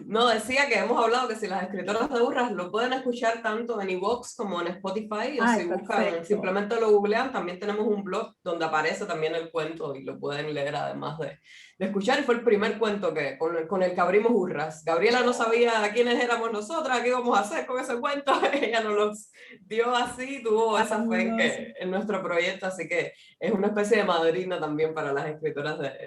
No, decía que hemos hablado que si las escritoras de Burras lo pueden escuchar tanto en iVoox como en Spotify, o si buscan, simplemente lo googlean. También tenemos un blog donde aparece también el cuento y lo pueden leer además de escuchar. Y fue el primer cuento con el que abrimos Burras. Gabriela no sabía quiénes éramos nosotras, qué íbamos a hacer con ese cuento. Ella nos los dio así, tuvo esa fe en nuestro proyecto, así que es una especie de madrina también para las escritoras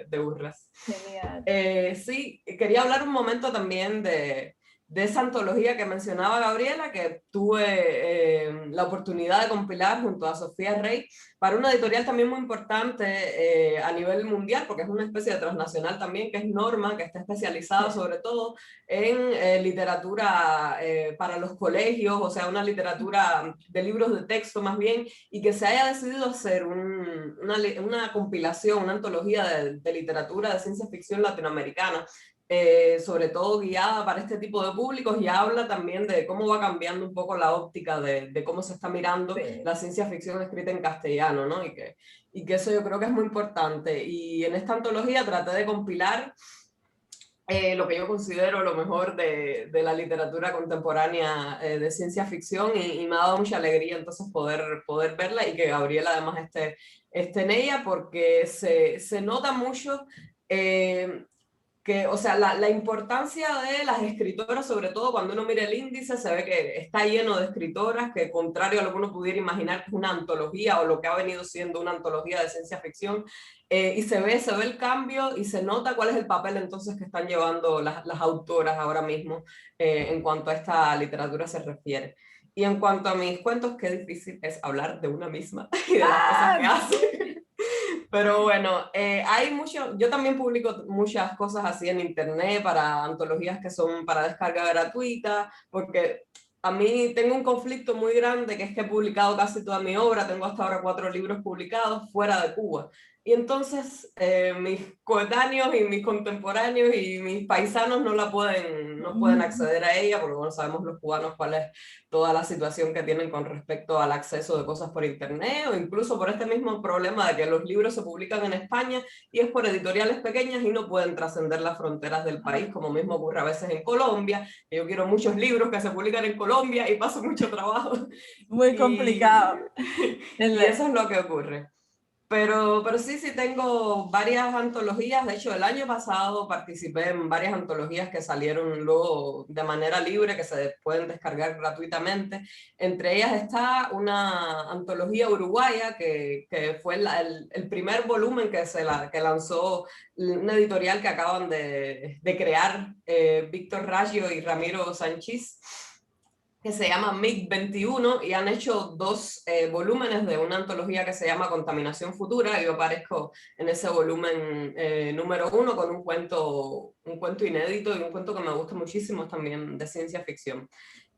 de Burras. Genial. Sí, quería hablar un momento también de esa antología que mencionaba Gabriela, que tuve la oportunidad de compilar junto a Sofía Rey para una editorial también muy importante a nivel mundial, porque es una especie de transnacional también, que es Norma, que está especializada sobre todo en literatura para los colegios, o sea, una literatura de libros de texto más bien, y que se haya decidido hacer una compilación, una antología de literatura de ciencia ficción latinoamericana, sobre todo guiada para este tipo de públicos, y habla también de cómo va cambiando un poco la óptica de cómo se está mirando la ciencia ficción escrita en castellano, ¿no? Y que eso yo creo que es muy importante. Y en esta antología traté de compilar lo que yo considero lo mejor de la literatura contemporánea de ciencia ficción y me ha dado mucha alegría entonces poder verla y que Gabriela además esté en ella porque se nota mucho que, o sea, la importancia de las escritoras, sobre todo cuando uno mira el índice, se ve que está lleno de escritoras, que contrario a lo que uno pudiera imaginar que es una antología o lo que ha venido siendo una antología de ciencia ficción, y se ve el cambio y se nota cuál es el papel entonces que están llevando las autoras ahora mismo en cuanto a esta literatura se refiere. Y en cuanto a mis cuentos, qué difícil es hablar de una misma y de las cosas que hace. Pero bueno, hay mucho, yo también publico muchas cosas así en internet para antologías que son para descarga gratuita, porque a mí tengo un conflicto muy grande que es que he publicado casi toda mi obra, tengo hasta ahora 4 libros publicados fuera de Cuba. Y entonces mis coetáneos y mis contemporáneos y mis paisanos no pueden acceder a ella, porque bueno, sabemos los cubanos cuál es toda la situación que tienen con respecto al acceso de cosas por internet o incluso por este mismo problema de que los libros se publican en España y es por editoriales pequeñas y no pueden trascender las fronteras del país, como mismo ocurre a veces en Colombia. Yo quiero muchos libros que se publican en Colombia y paso mucho trabajo. Muy complicado. Y eso es lo que ocurre. Pero sí tengo varias antologías. De hecho, el año pasado participé en varias antologías que salieron luego de manera libre, que se pueden descargar gratuitamente. Entre ellas está una antología uruguaya que fue el primer volumen que lanzó una editorial que acaban de crear Víctor Raggio y Ramiro Sánchez, que se llama MIG-21 y han hecho 2 volúmenes de una antología que se llama Contaminación Futura y yo aparezco en ese volumen número 1 con un cuento inédito y un cuento que me gusta muchísimo, es también de ciencia ficción.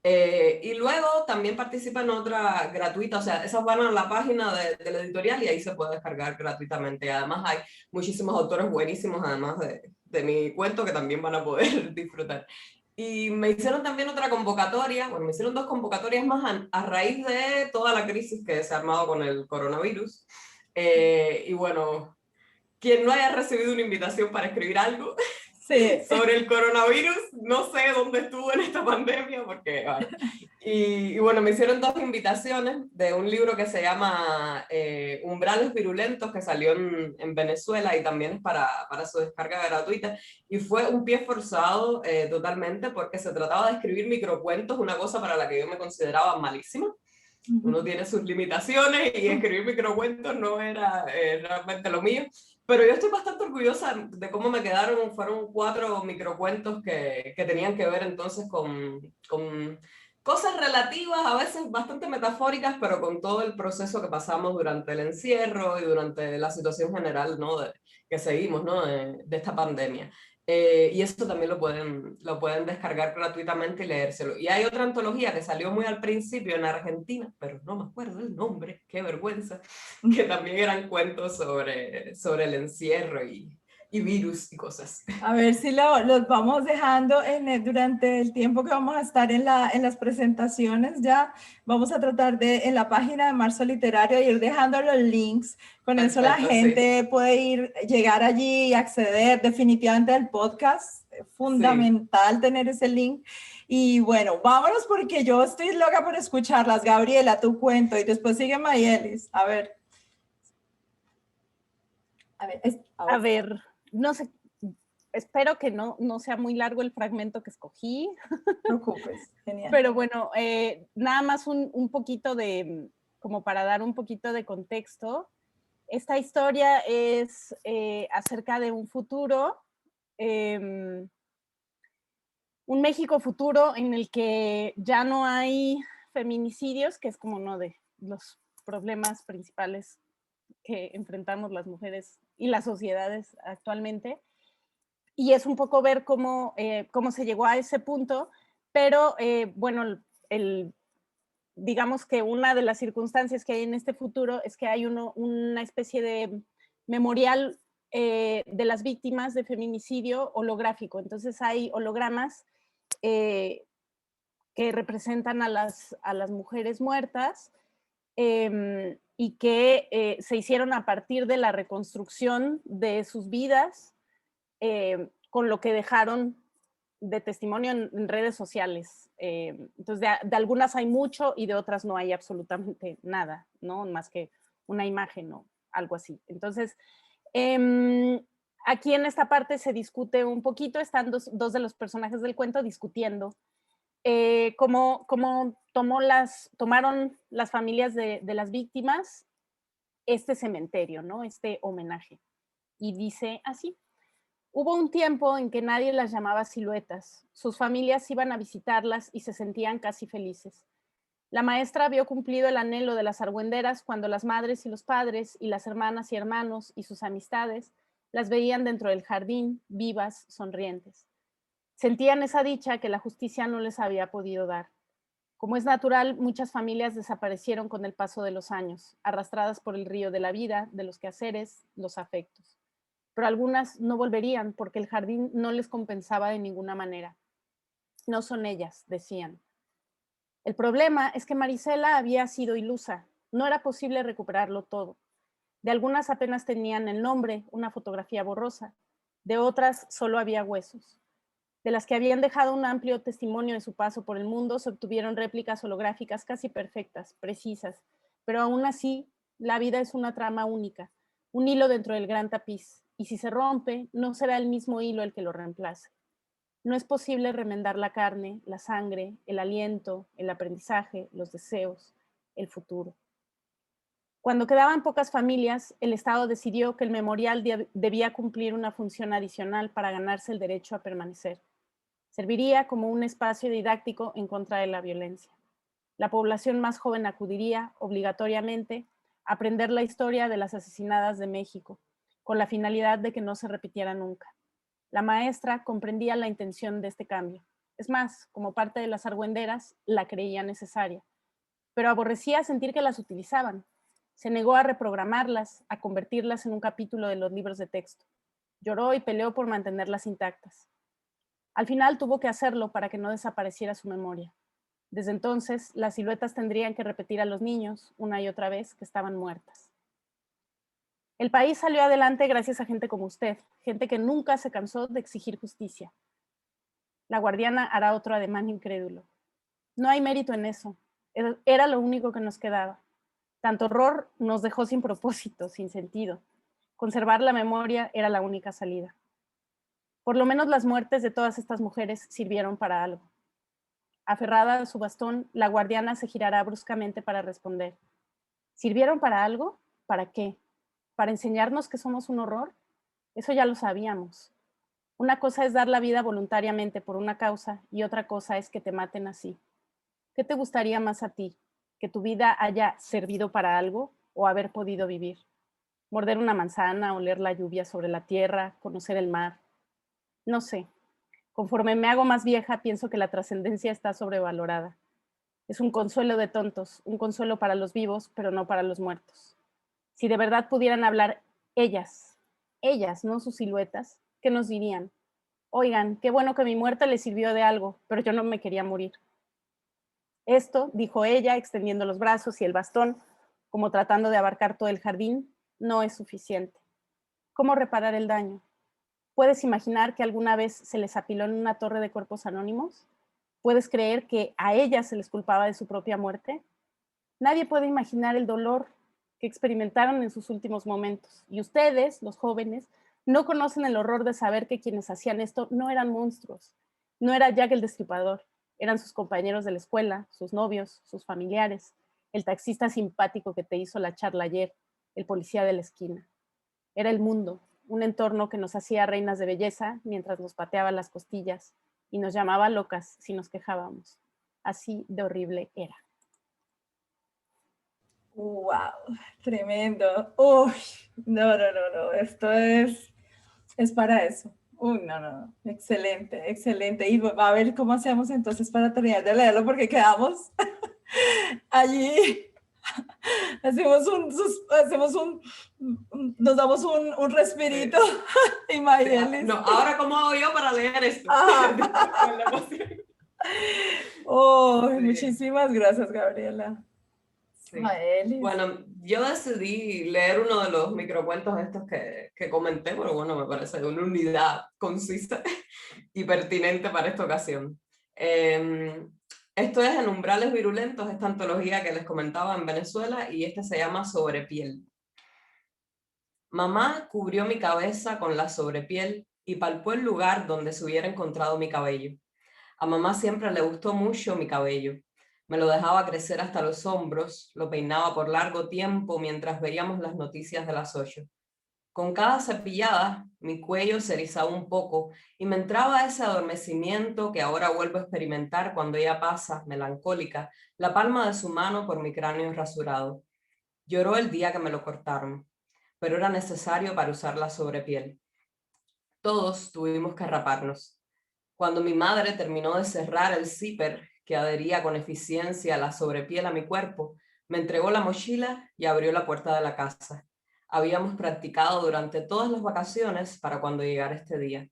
Y luego también participa en otra gratuita, o sea, esas van a la página de la editorial y ahí se puede descargar gratuitamente. Además hay muchísimos autores buenísimos, además de mi cuento, que también van a poder disfrutar. Y me hicieron también otra convocatoria, bueno, me hicieron 2 convocatorias más a raíz de toda la crisis que se ha armado con el coronavirus. Y bueno, quien no haya recibido una invitación para escribir algo Sí. sobre el coronavirus, no sé dónde estuvo en esta pandemia, porque bueno. Y bueno, me hicieron 2 invitaciones de un libro que se llama Umbrales Virulentos, que salió en Venezuela y también es para su descarga gratuita. Y fue un pie forzado totalmente, porque se trataba de escribir microcuentos, una cosa para la que yo me consideraba malísima. Uno tiene sus limitaciones y escribir microcuentos no era realmente lo mío. Pero yo estoy bastante orgullosa de cómo me quedaron. Fueron 4 microcuentos que tenían que ver entonces con cosas relativas, a veces bastante metafóricas, pero con todo el proceso que pasamos durante el encierro y durante la situación general, ¿no? Que seguimos, ¿no? De esta pandemia. Y eso también lo pueden descargar gratuitamente y leérselo. Y hay otra antología que salió muy al principio en Argentina, pero no me acuerdo el nombre, qué vergüenza, que también eran cuentos sobre el encierro y virus y cosas. A ver si los vamos dejando durante el tiempo que vamos a estar en las presentaciones. Ya vamos a tratar en la página de Marzo Literario, ir dejando los links. Con eso la Perfecto, gente puede llegar allí y acceder definitivamente al podcast. Es fundamental tener ese link. Y bueno, vámonos porque yo estoy loca por escucharlas. Gabriela, tu cuento y después sigue Mayelis. A ver. A ver, no sé, espero que no sea muy largo el fragmento que escogí. No te preocupes, genial. Pero bueno, nada más un poquito como para dar un poquito de contexto. Esta historia es acerca de un futuro, un México futuro en el que ya no hay feminicidios, que es como uno de los problemas principales que enfrentamos las mujeres y las sociedades actualmente. Y es un poco ver cómo se llegó a ese punto, pero bueno, digamos que una de las circunstancias que hay en este futuro es que hay una especie de memorial de las víctimas de feminicidio holográfico. Entonces hay hologramas que representan a las mujeres muertas y que se hicieron a partir de la reconstrucción de sus vidas con lo que dejaron de testimonio en redes sociales. Entonces, de algunas hay mucho y de otras no hay absolutamente nada, ¿no? Más que una imagen o algo así. Entonces, aquí en esta parte se discute un poquito, están dos de los personajes del cuento discutiendo cómo tomaron las familias de las víctimas este cementerio, ¿no? Este homenaje. Y dice así: hubo un tiempo en que nadie las llamaba siluetas. Sus familias iban a visitarlas y se sentían casi felices. La maestra vio cumplido el anhelo de las argüenderas cuando las madres y los padres y las hermanas y hermanos y sus amistades las veían dentro del jardín, vivas, sonrientes. Sentían esa dicha que la justicia no les había podido dar. Como es natural, muchas familias desaparecieron con el paso de los años, arrastradas por el río de la vida, de los quehaceres, los afectos. Pero algunas no volverían porque el jardín no les compensaba de ninguna manera. No son ellas, decían. El problema es que Marisela había sido ilusa. No era posible recuperarlo todo. De algunas apenas tenían el nombre, una fotografía borrosa. De otras solo había huesos. De las que habían dejado un amplio testimonio de su paso por el mundo, se obtuvieron réplicas holográficas casi perfectas, precisas, pero aún así, la vida es una trama única, un hilo dentro del gran tapiz, y si se rompe, no será el mismo hilo el que lo reemplace. No es posible remendar la carne, la sangre, el aliento, el aprendizaje, los deseos, el futuro. Cuando quedaban pocas familias, el Estado decidió que el memorial debía cumplir una función adicional para ganarse el derecho a permanecer. Serviría como un espacio didáctico en contra de la violencia. La población más joven acudiría, obligatoriamente, a aprender la historia de las asesinadas de México, con la finalidad de que no se repitiera nunca. La maestra comprendía la intención de este cambio. Es más, como parte de las argüenderas, la creía necesaria, pero aborrecía sentir que las utilizaban. Se negó a reprogramarlas, a convertirlas en un capítulo de los libros de texto. Lloró y peleó por mantenerlas intactas. Al final tuvo que hacerlo para que no desapareciera su memoria. Desde entonces, las siluetas tendrían que repetir a los niños, una y otra vez, que estaban muertas. El país salió adelante gracias a gente como usted, gente que nunca se cansó de exigir justicia. La guardiana hará otro ademán incrédulo. No hay mérito en eso. Era lo único que nos quedaba. Tanto horror nos dejó sin propósito, sin sentido. Conservar la memoria era la única salida. Por lo menos las muertes de todas estas mujeres sirvieron para algo. Aferrada a su bastón, la guardiana se girará bruscamente para responder. ¿Sirvieron para algo? ¿Para qué? ¿Para enseñarnos que somos un horror? Eso ya lo sabíamos. Una cosa es dar la vida voluntariamente por una causa y otra cosa es que te maten así. ¿Qué te gustaría más a ti? ¿Que tu vida haya servido para algo o haber podido vivir? Morder una manzana, oler la lluvia sobre la tierra, conocer el mar. No sé. Conforme me hago más vieja, pienso que la trascendencia está sobrevalorada. Es un consuelo de tontos, un consuelo para los vivos, pero no para los muertos. Si de verdad pudieran hablar ellas, no sus siluetas, ¿qué nos dirían? Oigan, qué bueno que mi muerte les sirvió de algo, pero yo no me quería morir. Esto, dijo ella, extendiendo los brazos y el bastón, como tratando de abarcar todo el jardín, no es suficiente. ¿Cómo reparar el daño? ¿Puedes imaginar que alguna vez se les apiló en una torre de cuerpos anónimos? ¿Puedes creer que a ellas se les culpaba de su propia muerte? Nadie puede imaginar el dolor que experimentaron en sus últimos momentos. Y ustedes, los jóvenes, no conocen el horror de saber que quienes hacían esto no eran monstruos. No era Jack el Destripador. Eran sus compañeros de la escuela, sus novios, sus familiares, el taxista simpático que te hizo la charla ayer, el policía de la esquina. Era el mundo, un entorno que nos hacía reinas de belleza mientras nos pateaba las costillas y nos llamaba locas si nos quejábamos. Así de horrible era. ¡Wow! Tremendo. Uy, no. Esto es para eso. Uy, no. Excelente, excelente. Y va a ver cómo hacemos entonces para terminar de leerlo porque quedamos allí. Nos damos un respirito. Y Mayeli. No, ahora ¿cómo hago yo para leer esto? Oh, muchísimas gracias, Gabriela. Sí. Maelis. Bueno, yo decidí leer uno de los microcuentos estos que comenté, pero bueno, me parece de una unidad concisa y pertinente para esta ocasión. Esto es En Umbrales Virulentos, esta antología que les comentaba en Venezuela, y este se llama Sobrepiel. Mamá cubrió mi cabeza con la sobrepiel y palpó el lugar donde se hubiera encontrado mi cabello. A mamá siempre le gustó mucho mi cabello. Me lo dejaba crecer hasta los hombros, lo peinaba por largo tiempo mientras veíamos las noticias de las 8. Con cada cepillada, mi cuello se erizaba un poco y me entraba ese adormecimiento que ahora vuelvo a experimentar cuando ella pasa, melancólica, la palma de su mano por mi cráneo rasurado. Lloró el día que me lo cortaron, pero era necesario para usar la sobrepiel. Todos tuvimos que raparnos. Cuando mi madre terminó de cerrar el zipper que adhería con eficiencia la sobrepiel a mi cuerpo, me entregó la mochila y abrió la puerta de la casa. Habíamos practicado durante todas las vacaciones para cuando llegara este día.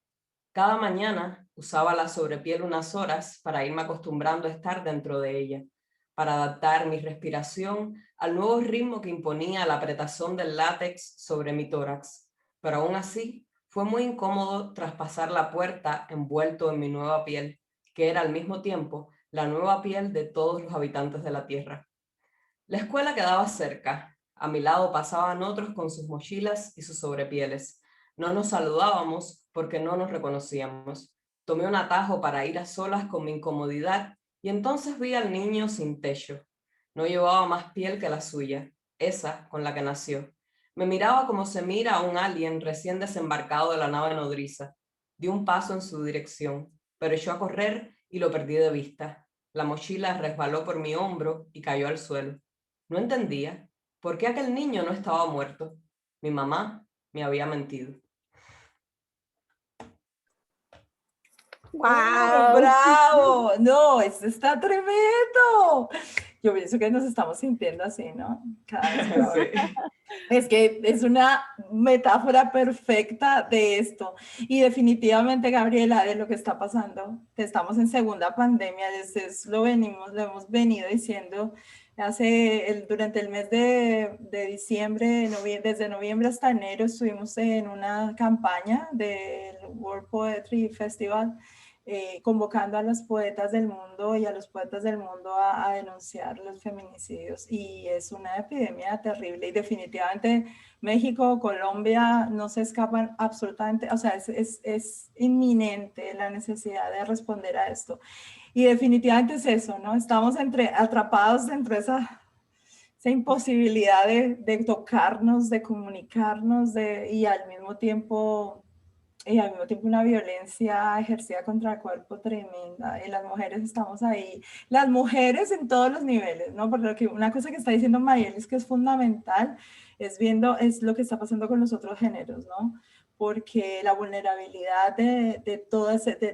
Cada mañana usaba la sobrepiel unas horas para irme acostumbrando a estar dentro de ella, para adaptar mi respiración al nuevo ritmo que imponía la apretazón del látex sobre mi tórax. Pero aún así, fue muy incómodo traspasar la puerta envuelto en mi nueva piel, que era al mismo tiempo la nueva piel de todos los habitantes de la Tierra. La escuela quedaba cerca. A mi lado pasaban otros con sus mochilas y sus sobrepieles. No nos saludábamos porque no nos reconocíamos. Tomé un atajo para ir a solas con mi incomodidad y entonces vi al niño sin techo. No llevaba más piel que la suya, esa con la que nació. Me miraba como se mira a un alien recién desembarcado de la nave nodriza. Di un paso en su dirección, pero echó a correr y lo perdí de vista. La mochila resbaló por mi hombro y cayó al suelo. No entendía por qué aquel niño no estaba muerto. Mi mamá me había mentido. ¡Wow! ¡Bravo! No, esto está tremendo. Yo pienso que nos estamos sintiendo así, ¿no? Cada vez peor. Sí. Es que es una metáfora perfecta de esto. Y definitivamente, Gabriela, de lo que está pasando, que estamos en segunda pandemia, lo hemos venido diciendo durante el mes de diciembre, desde noviembre hasta enero, estuvimos en una campaña del World Poetry Festival, convocando a los poetas del mundo y a los poetas del mundo a denunciar los feminicidios. Y es una epidemia terrible y definitivamente México, Colombia no se escapan absolutamente, o sea, es inminente la necesidad de responder a esto. Y definitivamente es eso, ¿no? Estamos atrapados dentro de esa imposibilidad de tocarnos, de comunicarnos y al mismo tiempo una violencia ejercida contra el cuerpo tremenda, y las mujeres estamos ahí, las mujeres en todos los niveles, ¿no? Porque una cosa que está diciendo Mayelis que es fundamental es lo que está pasando con los otros géneros, ¿no? Porque la vulnerabilidad de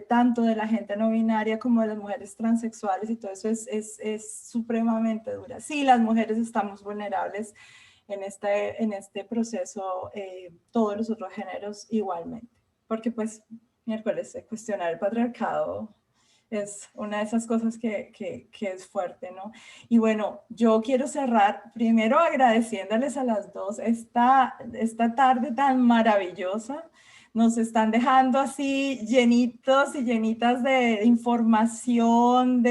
tanto de la gente no binaria como de las mujeres transexuales y todo eso es supremamente dura. Sí, las mujeres estamos vulnerables en este proceso, todos los otros géneros igualmente. Porque pues miércoles cuestionar el patriarcado es una de esas cosas que es fuerte, ¿no? Y bueno, yo quiero cerrar primero agradeciéndoles a las dos esta tarde tan maravillosa. Nos están dejando así llenitos y llenitas de información,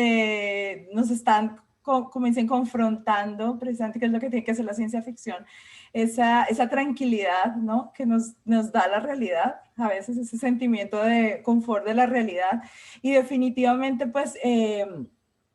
nos están, como dicen, confrontando precisamente qué es lo que tiene que hacer la ciencia ficción. Esa tranquilidad, ¿no? Que nos da la realidad, a veces ese sentimiento de confort de la realidad, y definitivamente pues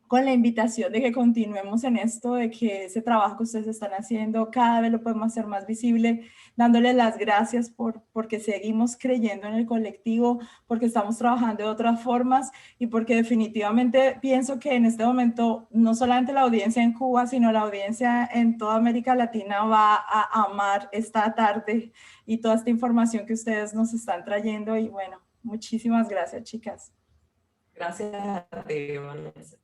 con la invitación de que continuemos en esto, de que ese trabajo que ustedes están haciendo cada vez lo podemos hacer más visible, dándoles las gracias porque seguimos creyendo en el colectivo, porque estamos trabajando de otras formas y porque definitivamente pienso que en este momento no solamente la audiencia en Cuba, sino la audiencia en toda América Latina va a amar esta tarde y toda esta información que ustedes nos están trayendo. Y bueno, muchísimas gracias, chicas. Gracias a ti, Vanessa.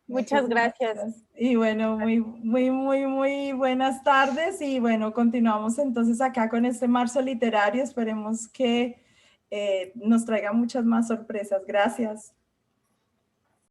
Muchas gracias. Y bueno, muy buenas tardes. Y bueno, continuamos entonces acá con este marzo literario. Esperemos que nos traiga muchas más sorpresas. Gracias.